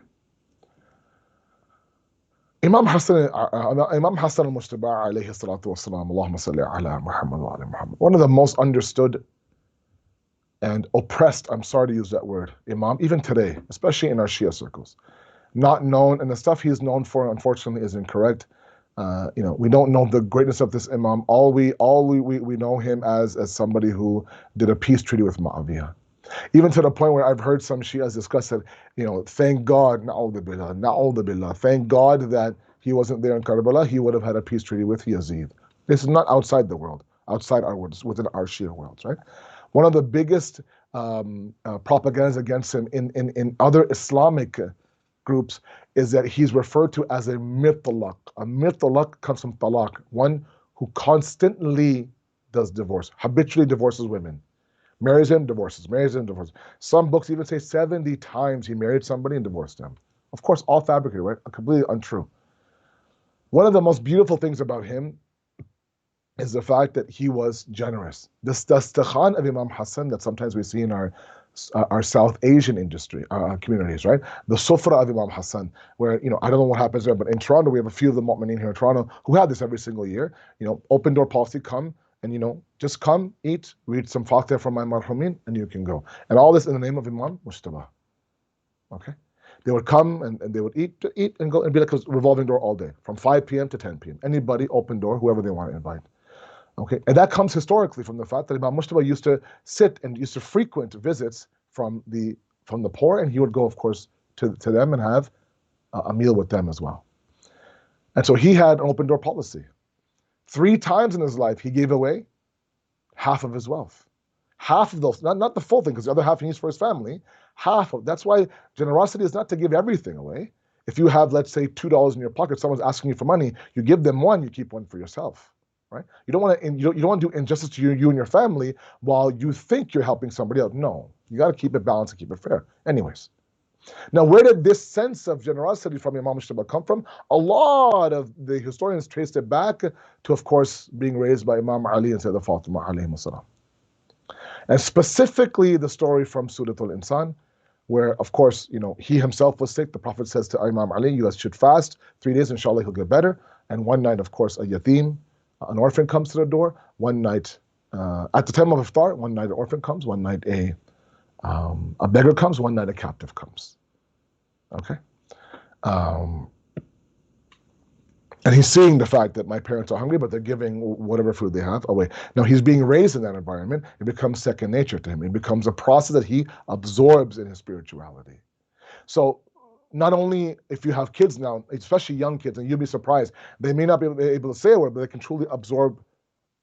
Imam Hasan al-Mujtaba alayhi salatu wasalam, Allahumma salli ala Muhammad wa ala Muhammad. One of the most understood and oppressed, I'm sorry to use that word, Imam, even today, especially in our Shia circles. Not known, and the stuff he's known for, unfortunately, is incorrect. We don't know the greatness of this Imam. All we know him as somebody who did a peace treaty with Muawiyah. Even to the point where I've heard some Shias discuss that, thank God, na'udhu billah, thank God that he wasn't there in Karbala, he would have had a peace treaty with Yazid. This is not outside the world, outside our worlds, within our Shia worlds, right? One of the biggest propagandas against him in other Islamic groups is that he's referred to as a mirtalaq. A mirtalaq comes from talaq, one who constantly does divorce, habitually divorces women. Marries him, divorces, marries him, divorces. Some books even say 70 times he married somebody and divorced them. Of course, all fabricated, right? Completely untrue. One of the most beautiful things about him is the fact that he was generous. This dastakhan of Imam Hasan that sometimes we see in our South Asian industry, communities, right? The sufra of Imam Hasan, where, I don't know what happens there, but in Toronto, we have a few of the mu'mineen here in Toronto who have this every single year. Open door policy, come, and just come, eat, read some Fatih from my marhumin, and you can go. And all this in the name of Imam Mujtaba. Okay? They would come and they would eat and go and be like a revolving door all day, from 5 p.m. to 10 p.m. Anybody, open door, whoever they want to invite. Okay, and that comes historically from the fact that Imam Mujtaba used to sit and used to frequent visits from the poor, and he would go, of course, to them and have a meal with them as well. And so he had an open door policy. 3 times in his life, he gave away half of his wealth. Half of those, not the full thing, because the other half he used for his family. Half of, that's why generosity is not to give everything away. If you have, let's say, $2 in your pocket, someone's asking you for money, you give them 1, you keep 1 for yourself, right? You don't want to do injustice to you and your family while you think you're helping somebody else. No, you got to keep it balanced and keep it fair. Anyways, now where did this sense of generosity from Imam Mujtaba come from? A lot of the historians traced it back to, of course, being raised by Imam Ali and Sayyidah Fatima alayhi salam. And specifically the story from Surat al-Insan, where, of course, he himself was sick. The Prophet says to Imam Ali, you guys should fast 3 days, inshallah he'll get better. And one night, of course, a yatim, an orphan comes to the door. One night, at the time of iftar, one night an orphan comes, one night a beggar comes, one night a captive comes. Okay? And he's seeing the fact that my parents are hungry, but they're giving whatever food they have away. Now, he's being raised in that environment. It becomes second nature to him. It becomes a process that he absorbs in his spirituality. So not only if you have kids now, especially young kids, and you'll be surprised, they may not be able to say a word, but they can truly absorb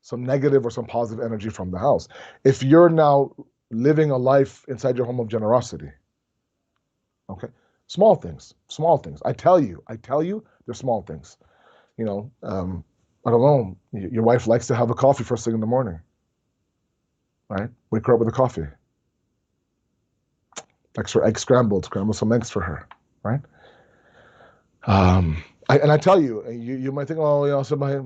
some negative or some positive energy from the house. If you're now living a life inside your home of generosity, okay, small things. I tell you, they're small things. I don't know, your wife likes to have a coffee first thing in the morning, right? Wake her up with a coffee. Extra egg scrambled, scramble some eggs for her, right? I tell you, you might think, oh, somebody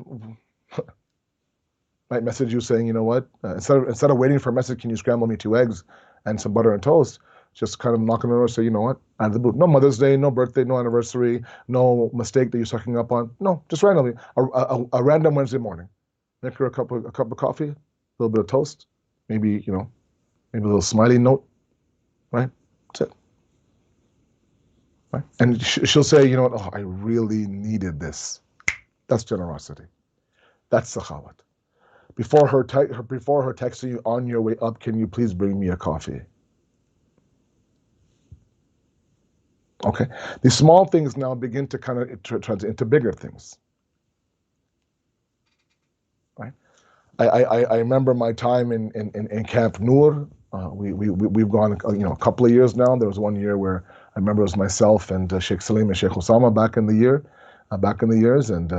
might message you saying, you know what, instead of waiting for a message, can you scramble me 2 eggs and some butter and toast? Just kind of knock on the door and say, you know what, out of the blue. No Mother's Day, no birthday, no anniversary, no mistake that you're sucking up on. No, just randomly, a random Wednesday morning. Make her a cup of coffee, a little bit of toast, maybe a little smiley note, right? That's it. Right? And she'll say, you know what, oh, I really needed this. That's generosity. That's sakhawat. Before her texting you on your way up, can you please bring me a coffee? Okay, these small things now begin to kind of translate into bigger things. Right? I remember my time in Camp Noor. We've gone a couple of years now. There was one year where I remember it was myself and Sheikh Salim and Sheikh Osama back in the years, and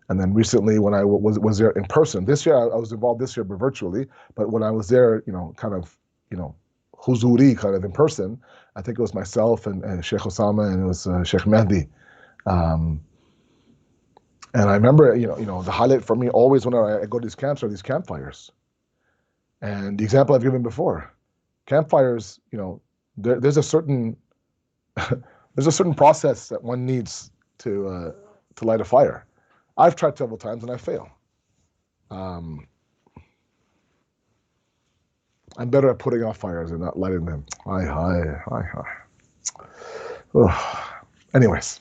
then recently when I was there in person. This year I was involved this year, but virtually. But when I was there, huzuri kind of in person, I think it was myself and Sheikh Osama and it was Sheikh Mehdi. And I remember, the highlight for me always when I go to these camps are these campfires. And the example I've given before, campfires, there's a certain process that one needs to light a fire. I've tried several times and I fail. I'm better at putting out fires and not lighting them. Hi. Anyways,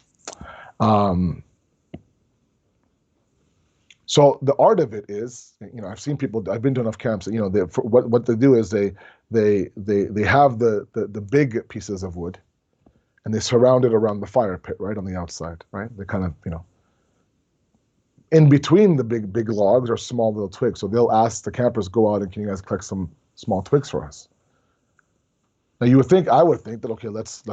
so the art of it is, I've seen people. I've been to enough camps. What they do is they have the big pieces of wood, and they surround it around the fire pit, right on the outside, right. They kind of in between the big logs are small little twigs. So they'll ask the campers, go out and can you guys collect some small twigs for us? Now I would think that, okay, let's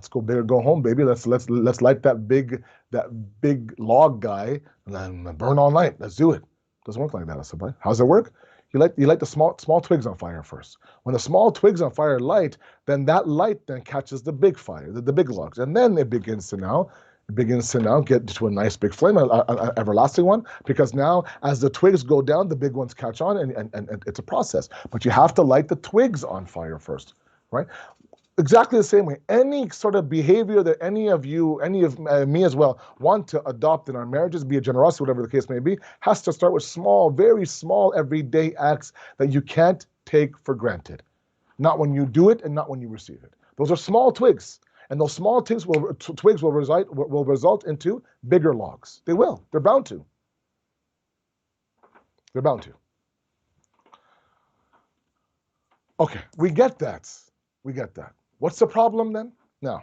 go big or go home, baby. Let's light that big log guy and then burn all night. Let's do it. Doesn't work like that, Asad. How's it work? You light the small twigs on fire first. When the small twigs on fire light, then that light then catches the big fire, the big logs, and then it begins to now get to a nice big flame, an everlasting one, because now as the twigs go down, the big ones catch on, and it's a process. But you have to light the twigs on fire first, right? Exactly the same way. Any sort of behavior that any of me as well, want to adopt in our marriages, be it generosity, whatever the case may be, has to start with small, very small, everyday acts that you can't take for granted. Not when you do it and not when you receive it. Those are small twigs. And those small twigs will result into bigger logs. They will. They're bound to. They're bound to. Okay, we get that. We get that. What's the problem then? Now,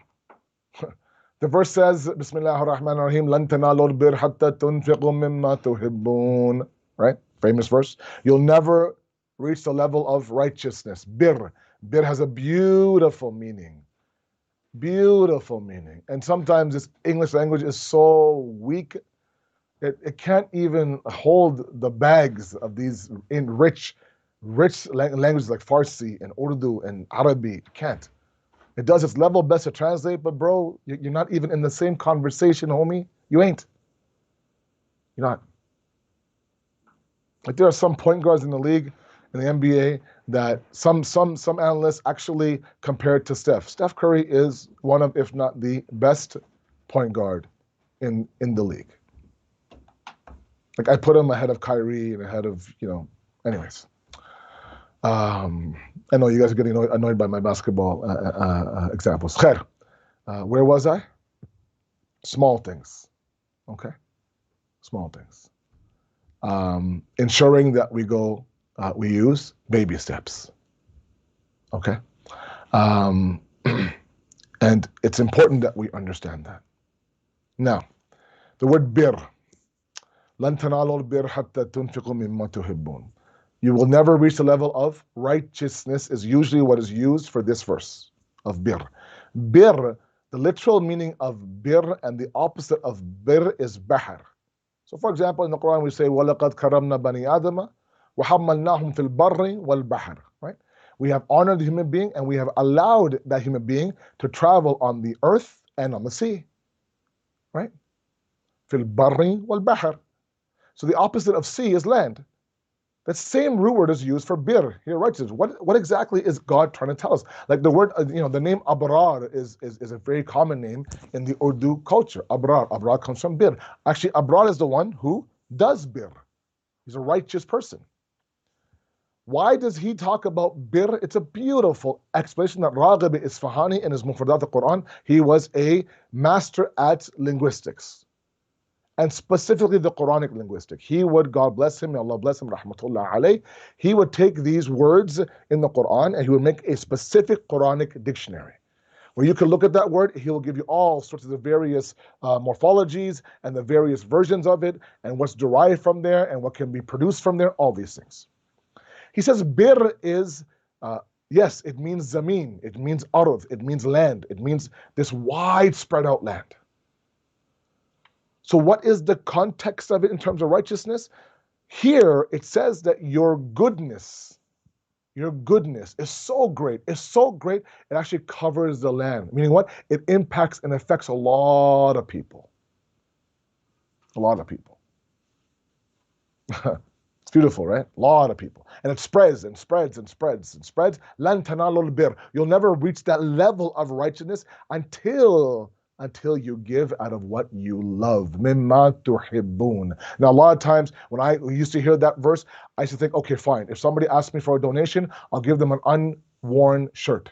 the verse says, Bismillah ar-Rahman ar-Rahim, لَن تَنَالُوا الْبِرَّ حَتَّى تُنْفِقُوا مِمَّا تُحِبُّونَ. Right? Famous verse. You'll never reach the level of righteousness. Bir. Bir has a beautiful meaning. Beautiful meaning. And sometimes this English language is so weak, it can't even hold the bags of these in rich languages like Farsi and Urdu and Arabic. It can't. It does its level best to translate, but bro, you're not even in the same conversation, homie. You ain't. You're not. Like there are some point guards in the league, in the NBA, that some analysts actually compare it to Steph. Steph Curry is one of, if not the best point guard in the league. Like I put him ahead of Kyrie and ahead of, anyways. I know you guys are getting annoyed by my basketball examples. Khair. Where was I? Small things. Okay? Small things. Ensuring that we use baby steps. Okay? And it's important that we understand that. Now, the word bir. لَن تَنَالُوا الْبِرَّ حَتَّى تُنْفِقُوا مِمَّا تُحِبُّونَ. You will never reach the level of righteousness is usually what is used for this verse of bir. Bir, the literal meaning of bir and the opposite of bir is bahar. So for example, in the Quran we say, وَلَقَدْ كَرَمْنَا بَنِي آدَمَ وَحَمَّلْنَاهُمْ فِي الْبَرِّ وَالْبَحْرِ. Right? We have honored the human being and we have allowed that human being to travel on the earth and on the sea. Right? فِي الْبَرِّ وَالْبَحْرِ. So the opposite of sea is land. That same root word is used for bir. Here, righteousness. What exactly is God trying to tell us? Like the word, the name Abrar is a very common name in the Urdu culture. Abrar. Abrar comes from bir. Actually, Abrar is the one who does bir. He's a righteous person. Why does he talk about bir? It's a beautiful explanation that Raghib Isfahani in his Mufradat al-Quran, he was a master at linguistics. And specifically the Quranic linguistic. He would, God bless him, may Allah bless him, rahmatullah alayh, he would take these words in the Quran and he would make a specific Quranic dictionary. Where you can look at that word, he will give you all sorts of the various morphologies and the various versions of it and what's derived from there and what can be produced from there, all these things. He says bir is, yes, it means zameen, it means ard, it means land, it means this wide spread out land. So what is the context of it in terms of righteousness? Here it says that your goodness is so great, it actually covers the land. Meaning what? It impacts and affects a lot of people. A lot of people. It's beautiful, right? A lot of people. And it spreads and spreads and spreads and spreads. لَن تَنَالُوا الْبِرَّ. You'll never reach that level of righteousness until you give out of what you love. مِمَّا تُحِبُّونَ. Now, a lot of times when I used to hear that verse, I used to think, okay, fine. If somebody asks me for a donation, I'll give them an unworn shirt.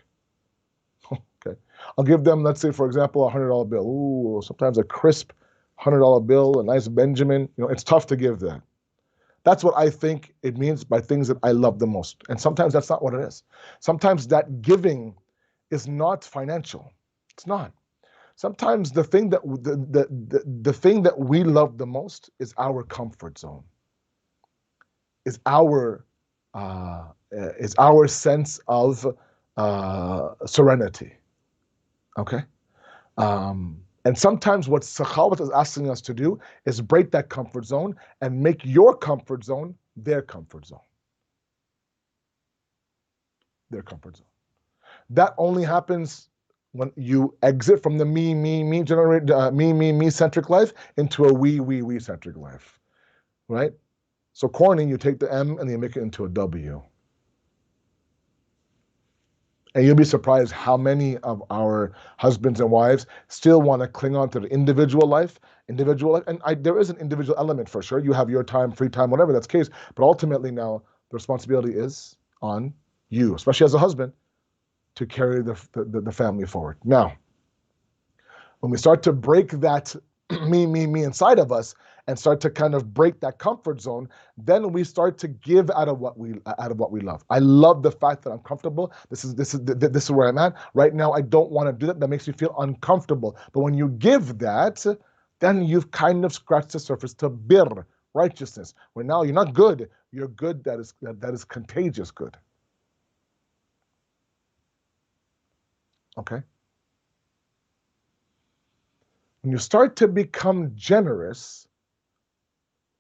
Okay. I'll give them, let's say, for example, a $100 bill. Ooh, sometimes a crisp $100 bill, a nice Benjamin. It's tough to give that. That's what I think it means by things that I love the most. And sometimes that's not what it is. Sometimes that giving is not financial. It's not. Sometimes the thing that the thing that we love the most is our comfort zone. Is our sense of serenity. Okay? And sometimes what Sakhawat is asking us to do is break that comfort zone and make your comfort zone their comfort zone. Their comfort zone. That only happens when you exit from the me centric life into a we centric life, right? So corny, you take the M and you make it into a W. And you'll be surprised how many of our husbands and wives still want to cling on to the individual life. And there is an individual element for sure. You have your time, free time, whatever that's the case. But ultimately now, the responsibility is on you, especially as a husband, to carry the family forward. Now, When we start to break that me inside of us and start to kind of break that comfort zone, then we start to give out of what we love. I love the fact that I'm comfortable. This is where I'm at right now. I don't want to do that. That makes me feel uncomfortable. But when you give that, then you've kind of scratched the surface to birr, righteousness. Where now you're not good. You're good that is contagious good. Okay. When you start to become generous,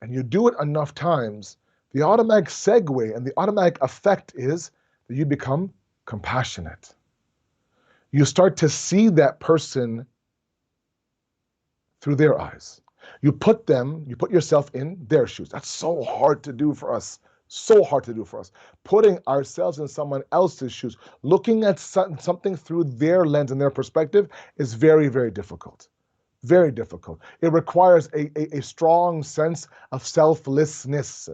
and you do it enough times, the automatic segue and the automatic effect is that you become compassionate. You start to see that person through their eyes. You put yourself in their shoes. That's so hard to do for us. So hard to do for us. Putting ourselves in someone else's shoes, looking at something through their lens and their perspective is very, very difficult. Very difficult. It requires a strong sense of selflessness.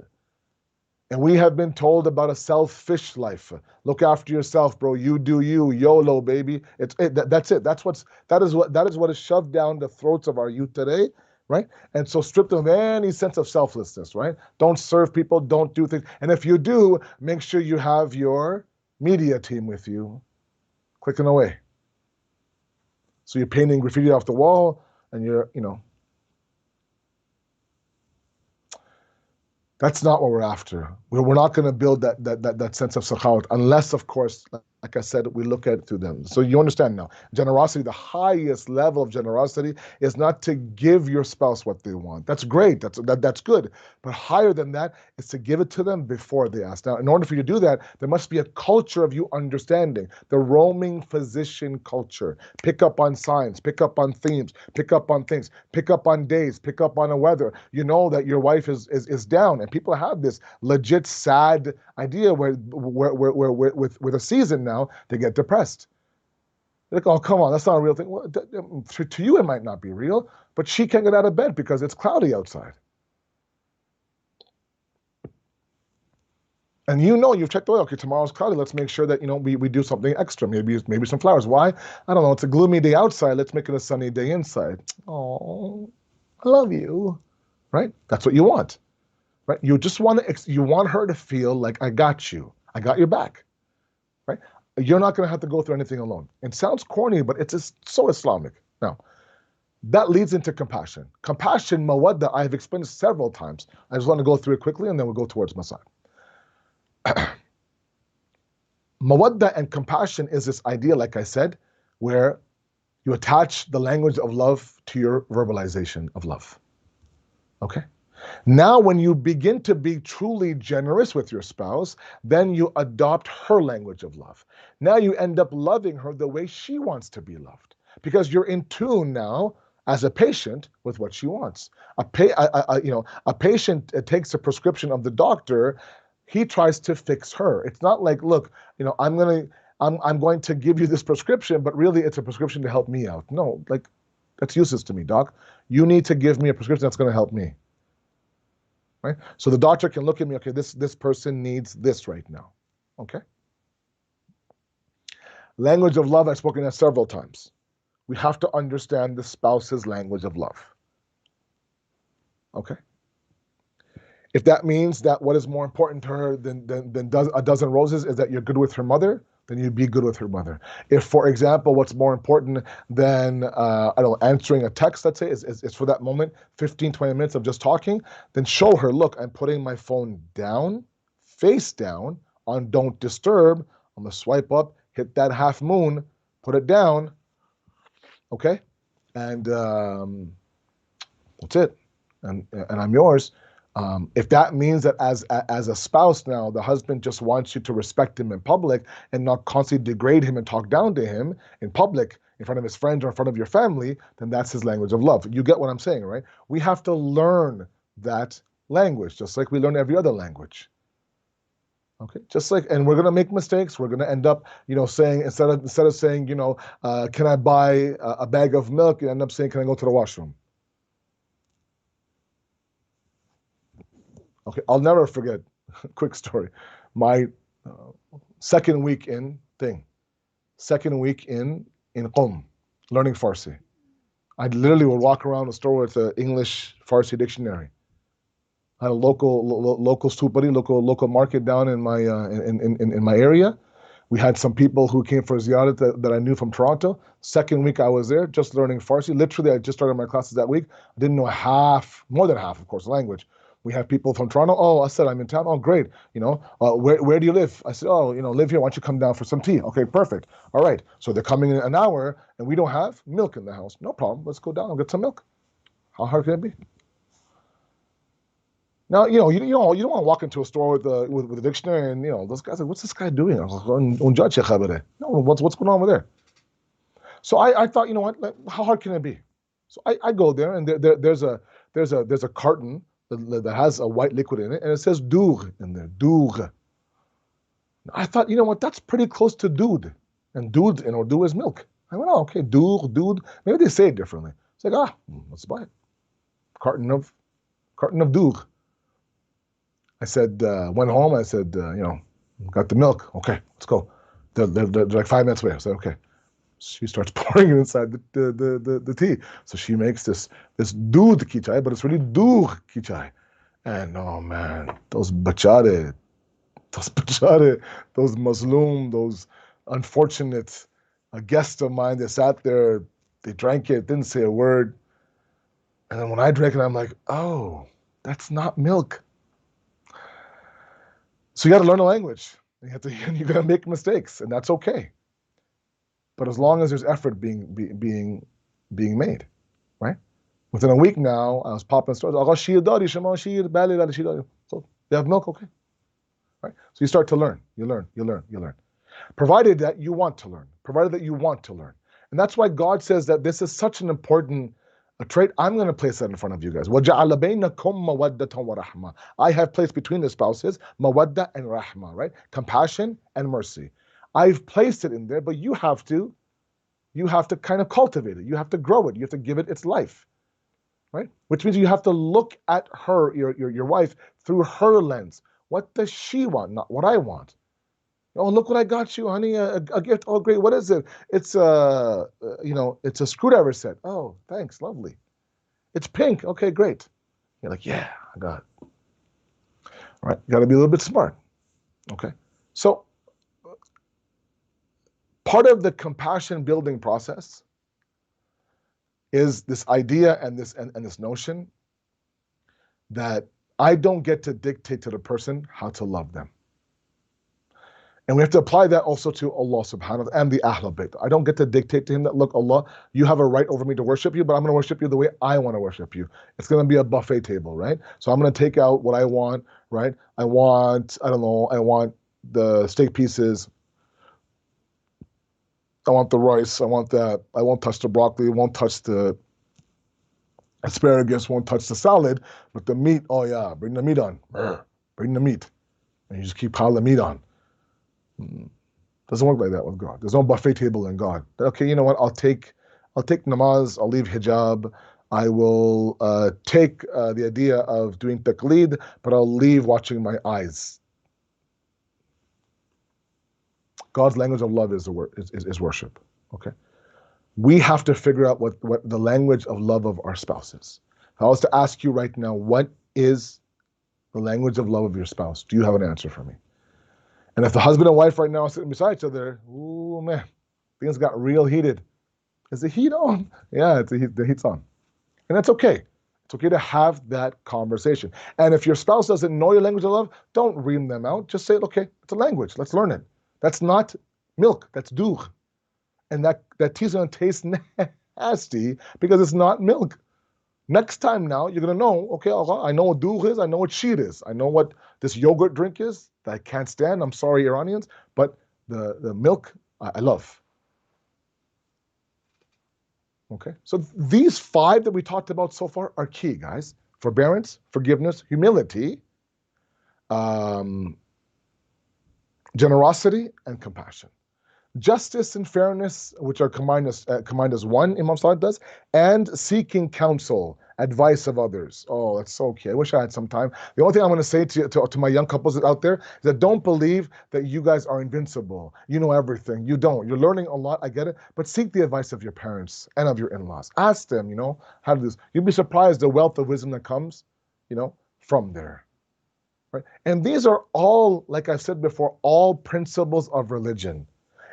And we have been told about a selfish life. Look after yourself, bro. You do you. YOLO, baby. That's it. That is what is shoved down the throats of our youth today, right? And so stripped of any sense of selflessness, right? Don't serve people. Don't do things. And if you do, make sure you have your media team with you, clicking away. So you're painting graffiti off the wall, and you're, that's not what we're after. We're not going to build that sense of sakhawat unless, of course, like I said, we look at it through them. So you understand now. Generosity, the highest level of generosity is not to give your spouse what they want. That's great. That's good. But higher than that is to give it to them before they ask. Now, in order for you to do that, there must be a culture of you understanding. The roaming physician culture. Pick up on signs, pick up on themes, pick up on things, pick up on days, pick up on the weather. You know that your wife is down, and people have this legit sad idea where with a season now they get depressed. They're like, oh, come on, that's not a real thing. Well, to you it might not be real, but she can't get out of bed because it's cloudy outside. And you've checked the oil. Okay, tomorrow's cloudy. Let's make sure that we do something extra. Maybe some flowers. Why? I don't know. It's a gloomy day outside. Let's make it a sunny day inside. Oh, I love you. Right? That's what you want. Right? You just you want her to feel like I got you. I got your back. Right? You're not going to have to go through anything alone. It sounds corny, but it's just so Islamic. Now, that leads into compassion. Compassion, mawadda, I've explained several times. I just want to go through it quickly, and then we'll go towards Masad. Mawadda and compassion is this idea, like I said, where you attach the language of love to your verbalization of love. Okay? Now, when you begin to be truly generous with your spouse, then you adopt her language of love. Now you end up loving her the way she wants to be loved, because you're in tune now as a patient with what she wants. A patient takes a prescription of the doctor. He tries to fix her. It's not like, look, I'm going to give you this prescription, but really it's a prescription to help me out. No, like, that's useless to me, doc. You need to give me a prescription that's going to help me. Right? So the doctor can look at me, okay, this person needs this right now. Okay? Language of love, I've spoken that several times. We have to understand the spouse's language of love. Okay? If that means that what is more important to her than a dozen roses is that you're good with her mother, then you be good with her mother. If, for example, what's more important than answering a text, let's say, is for that moment, 15, 20 minutes of just talking, then show her, look, I'm putting my phone down, face down, on don't disturb. I'm going to swipe up, hit that half moon, put it down, okay? And that's it. And I'm yours. If that means that as a spouse now, the husband just wants you to respect him in public and not constantly degrade him and talk down to him in public, in front of his friends or in front of your family, then that's his language of love. You get what I'm saying, right? We have to learn that language, just like we learn every other language. Okay, just like, and we're gonna make mistakes. We're gonna end up, saying instead of saying, can I buy a bag of milk? You end up saying, can I go to the washroom? Okay, I'll never forget. Quick story. My second week in Qom, learning Farsi. I literally would walk around the store with an English Farsi dictionary. I had a local supari, local market down in my in my area. We had some people who came for ziyarat that I knew from Toronto. Second week I was there, just learning Farsi. Literally, I just started my classes that week. I didn't know more than half, of course, the language. We had people from Toronto. Oh, I said I'm in town. Oh, great. Where do you live? I said, oh, live here. Why don't you come down for some tea? Okay, perfect. All right. So they're coming in an hour, and we don't have milk in the house. No problem. Let's go down and get some milk. How hard can it be? Now, you don't want to walk into a store with a dictionary and, those guys are like, what's this guy doing? I was like, no, what's going on over there? So I thought, you know what, how hard can it be? So I go there, and there's a carton that has a white liquid in it, and it says dough in there, dough. I thought, you know what, that's pretty close to dood, and dood in Urdu is milk. I went, oh, okay, dood. Maybe they say it differently. It's like, let's buy it. Carton of dough. I said, went home. I said, got the milk. Okay, let's go. They're like 5 minutes away. I said, okay. She starts pouring it inside the tea. So she makes this doodh kichai, but it's really doogh kichai. And oh man, those bachare, those mazloom, those unfortunate guests of mine that sat there, they drank it, didn't say a word. And then when I drank it, I'm like, oh, that's not milk. So you got to learn a language. You're going to make mistakes, and that's okay. But as long as there's effort being made, right? Within a week now, I was popping stores. So they have milk, okay, right? So you start to learn. You learn. Provided that you want to learn. And that's why God says that this is such an important trait. I'm going to place that in front of you guys. وَجَعَلَ بَيْنَكُمْ مَوَدَّةً وَرَحْمَةً. I have placed between the spouses mawadda and rahma, right? Compassion and mercy. I've placed it in there, but you have to kind of cultivate it. You have to grow it. You have to give it its life, right? Which means you have to look at her, your wife, through her lens. What does she want, not what I want? Oh, look what I got you, honey, a gift. Oh, great. What is it? It's it's a screwdriver set. Oh, thanks. Lovely. It's pink. Okay, great. You're like, yeah, I got it. All right. You got to be a little bit smart. Okay. So part of the compassion building process is this idea and this notion that I don't get to dictate to the person how to love them. And we have to apply that also to Allah subhanahu wa ta'ala and the Ahlul Bayt. I don't get to dictate to him that, look, Allah, you have a right over me to worship you, but I'm going to worship you the way I want to worship you. It's going to be a buffet table, right? So I'm going to take out what I want, right? I want the steak pieces. I want the rice. I want that. I won't touch the broccoli. I won't touch the asparagus. Won't touch the salad. But the meat, oh yeah, bring the meat on. Bring the meat. And you just keep piling the meat on. Doesn't work like that with God. There's no buffet table in God. Okay, you know what? I'll take namaz. I'll leave hijab. I will take the idea of doing taqleed, but I'll leave watching my eyes. God's language of love is worship. Okay, we have to figure out what the language of love of our spouse is. If I was to ask you right now, what is the language of love of your spouse? Do you have an answer for me? And if the husband and wife right now are sitting beside each other, ooh man, things got real heated. Is the heat on? Yeah, the heat's on. And that's okay. It's okay to have that conversation. And if your spouse doesn't know your language of love, don't ream them out. Just say, okay, it's a language. Let's learn it. That's not milk. That's dough. And that tea's going to taste nasty because it's not milk. Next time now, you're going to know, okay, I know what dough is. I know what sheet is. I know what this yogurt drink is that I can't stand. I'm sorry, Iranians, but the milk, I love. Okay, so these 5 that we talked about so far are key, guys. Forbearance, forgiveness, humility, generosity, and compassion. Justice and fairness, which are combined as one, Imam Saad does, and seeking counsel Advice of others. Oh, that's so okay. I wish I had some time. The only thing I'm going to say to my young couples out there is that don't believe that you guys are invincible. You know everything. You don't. You're learning a lot. I get it. But seek the advice of your parents and of your in-laws. Ask them, how to do this. You'll be surprised the wealth of wisdom that comes, from there. Right? And these are all, like I said before, all principles of religion.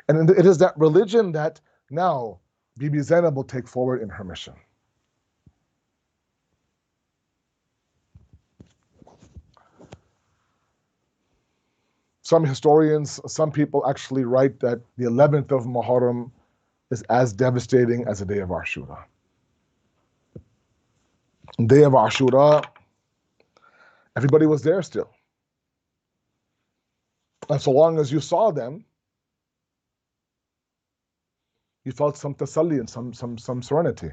And it is that religion that now Bibi Zainab will take forward in her mission. Some historians, some people actually write that the 11th of Muharram is as devastating as the day of Ashura. The day of Ashura, everybody was there still. And so long as you saw them, you felt some tasalli and some serenity.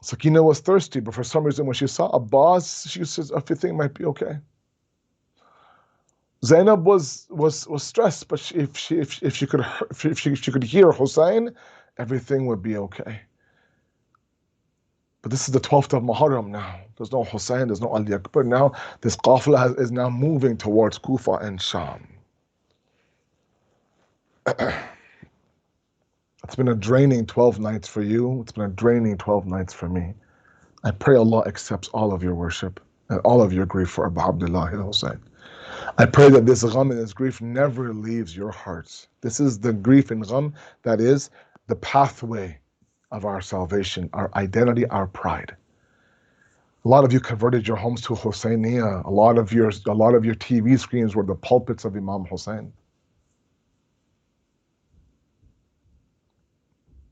Sakina was thirsty, but for some reason when she saw Abbas, she says, everything might be okay. Zainab was stressed, but if she could hear Hussein, everything would be okay. But this is the 12th of Muharram now. There's no Hussein, there's no Ali Akbar. Now this qafla is now moving towards Kufa and Sham. It's been a draining 12 nights for you. It's been a draining 12 nights for me. I pray Allah accepts all of your worship and all of your grief for Abu Abdullah al-Hussein. I pray that this gham and this grief never leaves your hearts. This is the grief and gham that is the pathway of our salvation, our identity, our pride. A lot of you converted your homes to Husseiniya. A lot of your TV screens were the pulpits of Imam Hussein.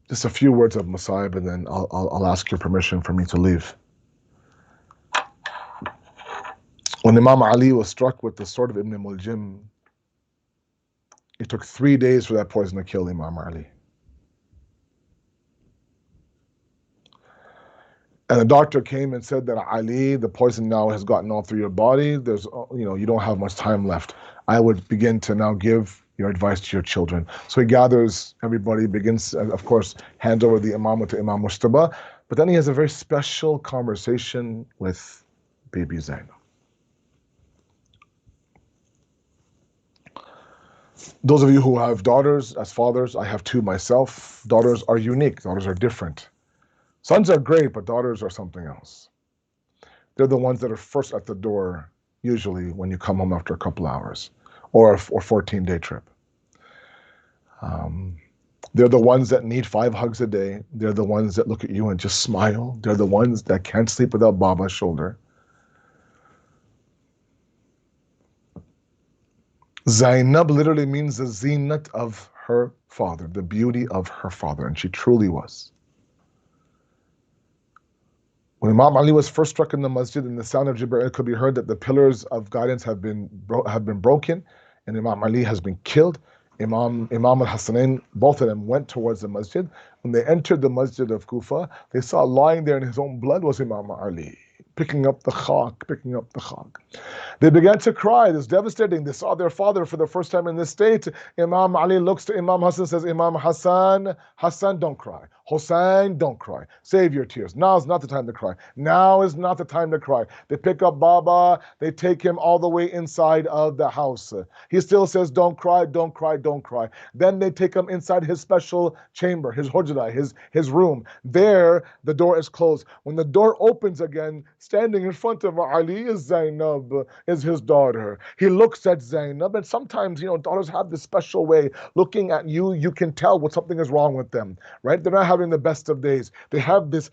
Just a few words of Masayib, and then I'll ask your permission for me to leave. When Imam Ali was struck with the sword of Ibn Muljim, it took 3 days for that poison to kill Imam Ali. And the doctor came and said that Ali, the poison now has gotten all through your body. You don't have much time left. I would begin to now give your advice to your children. So he gathers everybody, begins, of course, hands over the imamah to Imam Mujtaba. But then he has a very special conversation with Bibi Zainab. Those of you who have daughters as fathers, I have two myself. Daughters are unique. Daughters are different. Sons are great, but daughters are something else. They're the ones that are first at the door, usually when you come home after a couple hours or a 14-day trip. They're the ones that need 5 hugs a day. They're the ones that look at you and just smile. They're the ones that can't sleep without Baba's shoulder. Zainab literally means the zinat of her father, the beauty of her father, and she truly was. When Imam Ali was first struck in the masjid and the sound of Jibreel could be heard that the pillars of guidance have been broken and Imam Ali has been killed, Imam al-Hasanain, both of them went towards the masjid. When they entered the masjid of Kufa, they saw lying there in his own blood was Imam Ali, picking up the khak. They began to cry. It was devastating. They saw their father for the first time in this state. Imam Ali looks to Imam Hasan, says, Imam Hasan, don't cry. Hussein, don't cry. Save your tears. Now is not the time to cry. Now is not the time to cry. They pick up Baba. They take him all the way inside of the house. He still says, don't cry, don't cry, don't cry. Then they take him inside his special chamber, his hujra, his room. There, the door is closed. When the door opens again, standing in front of Ali is Zainab, is his daughter. He looks at Zainab, and sometimes, daughters have this special way. Looking at you, you can tell what something is wrong with them, right? They're not having the best of days. They have these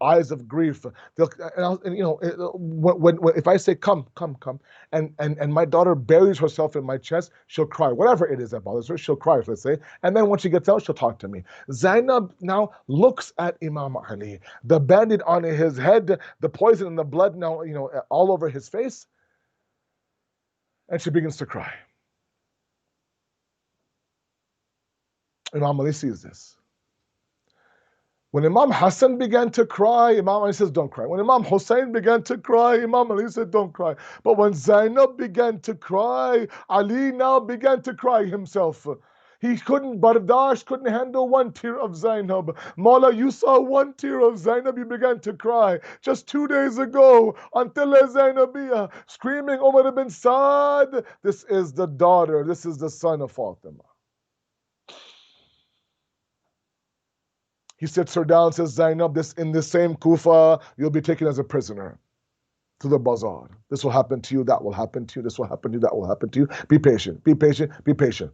eyes of grief. If I say, come, and my daughter buries herself in my chest, she'll cry. Whatever it is that bothers her, she'll cry, let's say. And then when she gets out, she'll talk to me. Zainab now looks at Imam Ali, the bandage on his head, the poison and the blood now, all over his face. And she begins to cry. Imam Ali sees this. When Imam Hasan began to cry, Imam Ali says, don't cry. When Imam Hussein began to cry, Imam Ali said, don't cry. But when Zainab began to cry, Ali now began to cry himself. He couldn't bardash, couldn't handle one tear of Zainab. Mawla, you saw one tear of Zainab, you began to cry. Just 2 days ago, until Zainabiyah, screaming, Umar ibn Saad, this is the daughter, this is the son of Fatima. He sits her down, says, Zainab, in the same Kufa, you'll be taken as a prisoner to the bazaar. This will happen to you, that will happen to you, this will happen to you, that will happen to you. Be patient, be patient, be patient.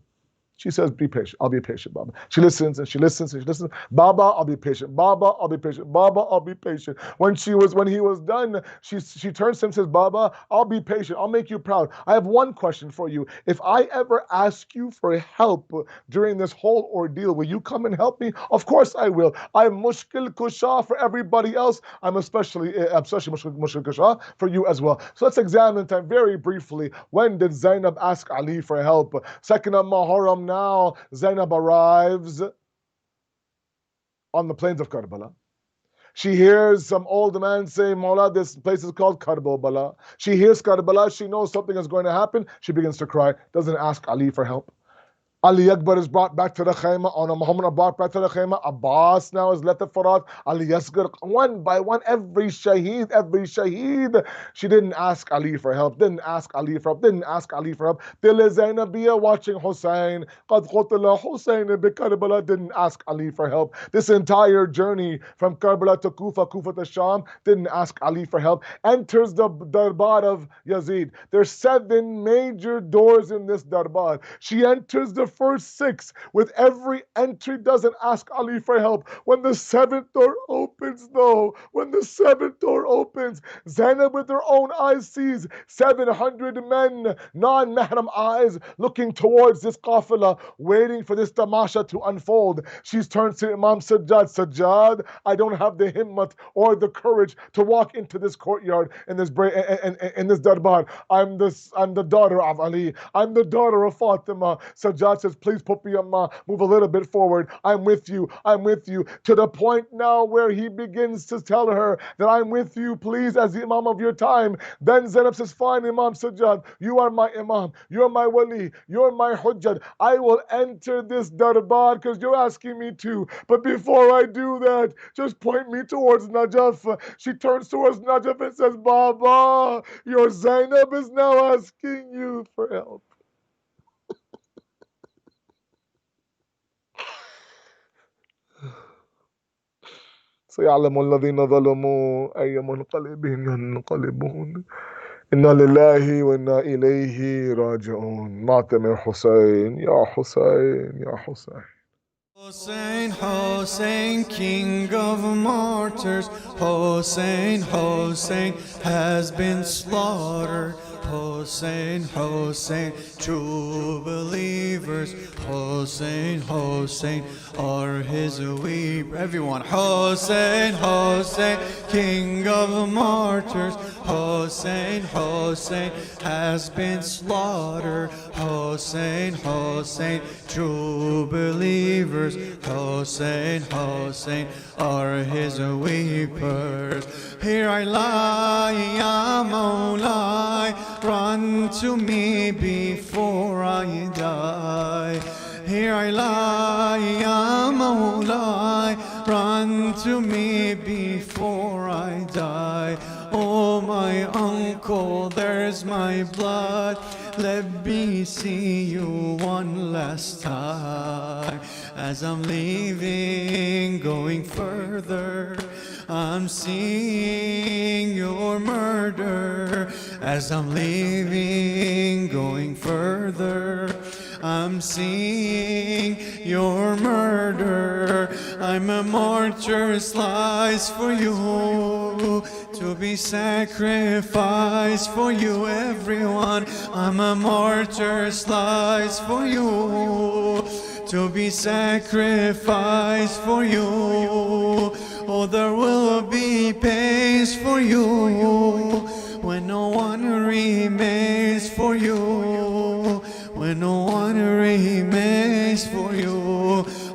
She says, be patient. I'll be patient, Baba. She listens and she listens and she listens. Baba, I'll be patient. Baba, I'll be patient. Baba, I'll be patient. When he was done, she turns to him and says, Baba, I'll be patient. I'll make you proud. I have one question for you. If I ever ask you for help during this whole ordeal, will you come and help me? Of course I will. I'm mushkil kusha for everybody else. I'm especially mushkil kusha for you as well. So let's examine time very briefly. When did Zainab ask Ali for help? Second of Muharram now, Zainab arrives on the plains of Karbala. She hears some old man say, Mawla, this place is called Karbala. She hears Karbala, she knows something is going to happen. She begins to cry, doesn't ask Ali for help. Ali Akbar is brought back to the Khayma. Muhammad brought back to the Khayma. Abbas now is left at Farad. Ali Asgar, one by one, every shaheed. She didn't ask Ali for help, didn't ask Ali for help. Till Zainabiyah watching Hussein. Qad qutila Hussein bi Karbala, didn't ask Ali for help. This entire journey from Karbala to Kufa, Kufa to Sham, didn't ask Ali for help. Enters the darbar of Yazid. There's 7 major doors in this darbar. She enters the first 6. With every entry, doesn't ask Ali for help. When the 7th door opens, though, Zainab with her own eyes sees 700 men, non-mahram eyes, looking towards this qafila, waiting for this tamasha to unfold. She turns to Imam Sajjad, I don't have the himmat or the courage to walk into this courtyard, in this darbar. I'm the daughter of Ali. I'm the daughter of Fatima. Sajjad says, please put me on move a little bit forward. I'm with you, to the point now where he begins to tell her that I'm with you, please, as the Imam of your time. Then Zainab says, fine, Imam Sajjad, you are my Imam, you're my Wali, you're my Hujjat. I will enter this darbar because you're asking me to. But before I do that, just point me towards Najaf. She turns towards Najaf and says, Baba, your Zainab is now asking you for help. سيعلم الذين ظلموا أي منقلب ينقلبون إنا لله وإنا إليه راجعون. ماتم الحسين يا حسين يا حسين. Hussein, Hussein, king of martyrs. Hussein, Hussein has been slaughtered. Hussein, Hussein, true believers. Hussein, Hussein are his weep. Everyone, Hussein, Hussein, king of martyrs. Hussein, Hussein has been slaughtered. Hussein, Hussein, true believers. Hussein, Hussein are his weepers. Here I lie, Ya Moulana, run to me before I die. Here I lie, Ya Moulana, run to me before I die. Oh my uncle, there's my blood, let me see you one last time. As I'm leaving, going further, I'm seeing your murder. As I'm leaving, going further, I'm seeing your murder. I'm a martyr sliced for you, to be sacrificed for you, everyone. I'm a martyr sliced for you, to be sacrificed for you. Oh, there will be pains for you when no one remains for you, when no one remains for you.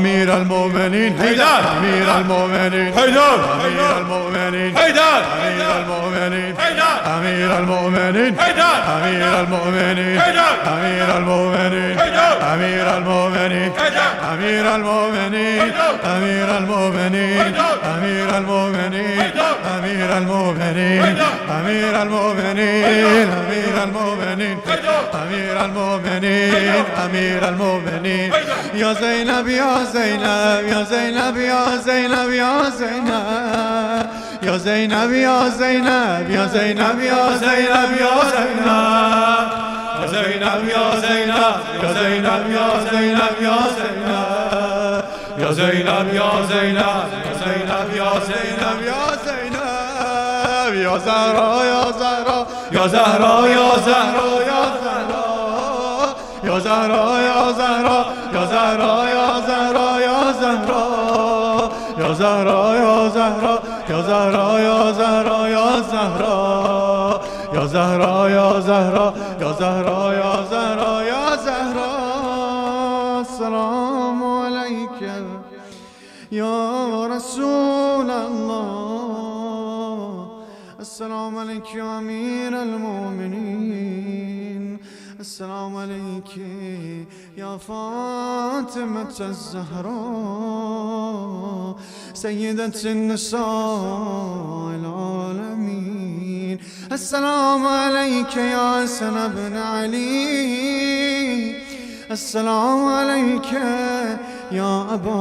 أمير المؤمنين حيدر أمير المؤمنين حيدر أمير المؤمنين حيدر أمير المؤمنين حيدر أمير المؤمنين حيدر أمير المؤمنين حيدر أمير المؤمنين حيدر أمير المؤمنين حيدر أمير المؤمنين أمير المؤمنين أمير المؤمنين أمير المؤمنين أمير المؤمنين أمير المؤمنين أمير المؤمنين أمير المؤمنين يا زينب يا زينب يا زينب يا زينب يا زينب يا زينب يا زينب يا زينب يا زينب يا زينب يا زينب يا زينب يا زينب يا زينب يا زينب يا زينب يا زينب يا زينب يا زينب يا زهراء يا زهراء يا زهراء يا زهراء يا زهراء يا زهراء يا زهراء يا زهراء يا زهراء يا زهراء يا زهراء يا زهراء يا زهراء يا زهراء يا زهراء يا زهراء يا زهراء يا زهراء السلام عليك يا رسول الله السلام عليك يا أمير المؤمنين السلام عليك يا فاطمة الزهراء سيدة النساء العالمين السلام عليك يا حسن بن علي السلام عليك يا أبا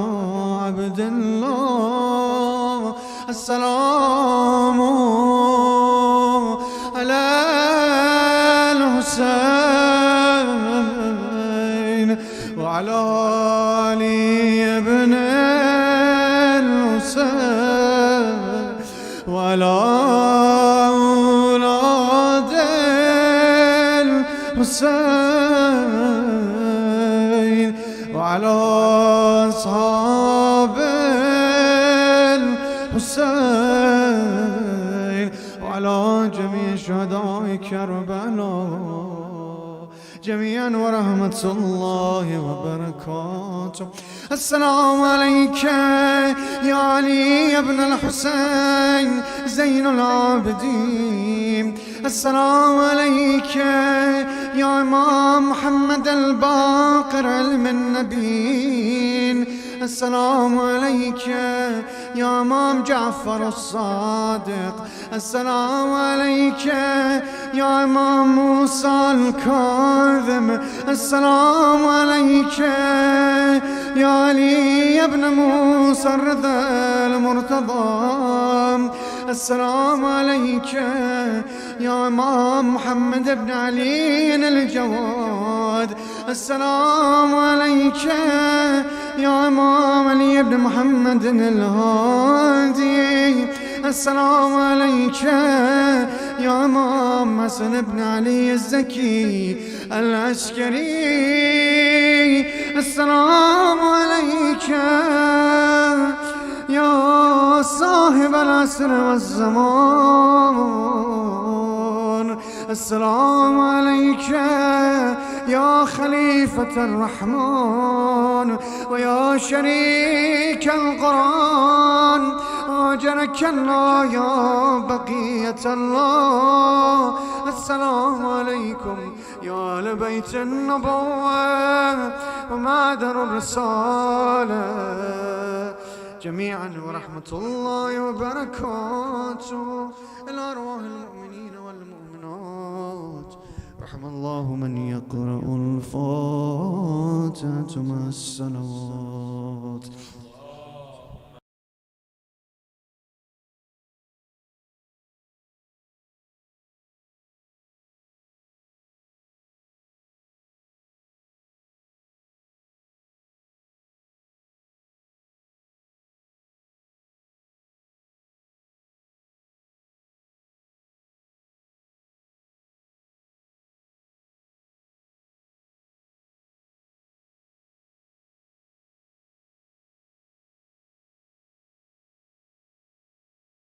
عبد الله السلام على الحسين وعلى علي بن الحسين وعلى أولاد الحسين وعلى أصحاب الحسين وعلى جميع شهداء كربلاء جميعا ورحمة الله وبركاته السلام عليك يا علي بن الحسين زين العابدين السلام عليك يا إمام محمد الباقر علم النبيين السلام عليك يا إمام جعفر الصادق السلام عليك يا إمام موسى الكاظم السلام عليك يا علي بن موسى الرضا المرتضى السلام عليك يا إمام محمد بن علي الجواد السلام عليك يا إمام علي بن محمد الهادي السلام عليك يا إمام حسن بن علي الزكي العسكري السلام عليك يا صاحب العصر والزمان السلام عليك يا خليفة الرحمن ويا شريك القرآن أجرك الله يا بقية الله السلام عليكم يا آل بيت النبوة ومعدن الرسالة جميعا ورحمة الله وبركاته إلى أرواح المؤمنين والمؤمنات رحم الله من يقرأ الفاتحة مع الصلوات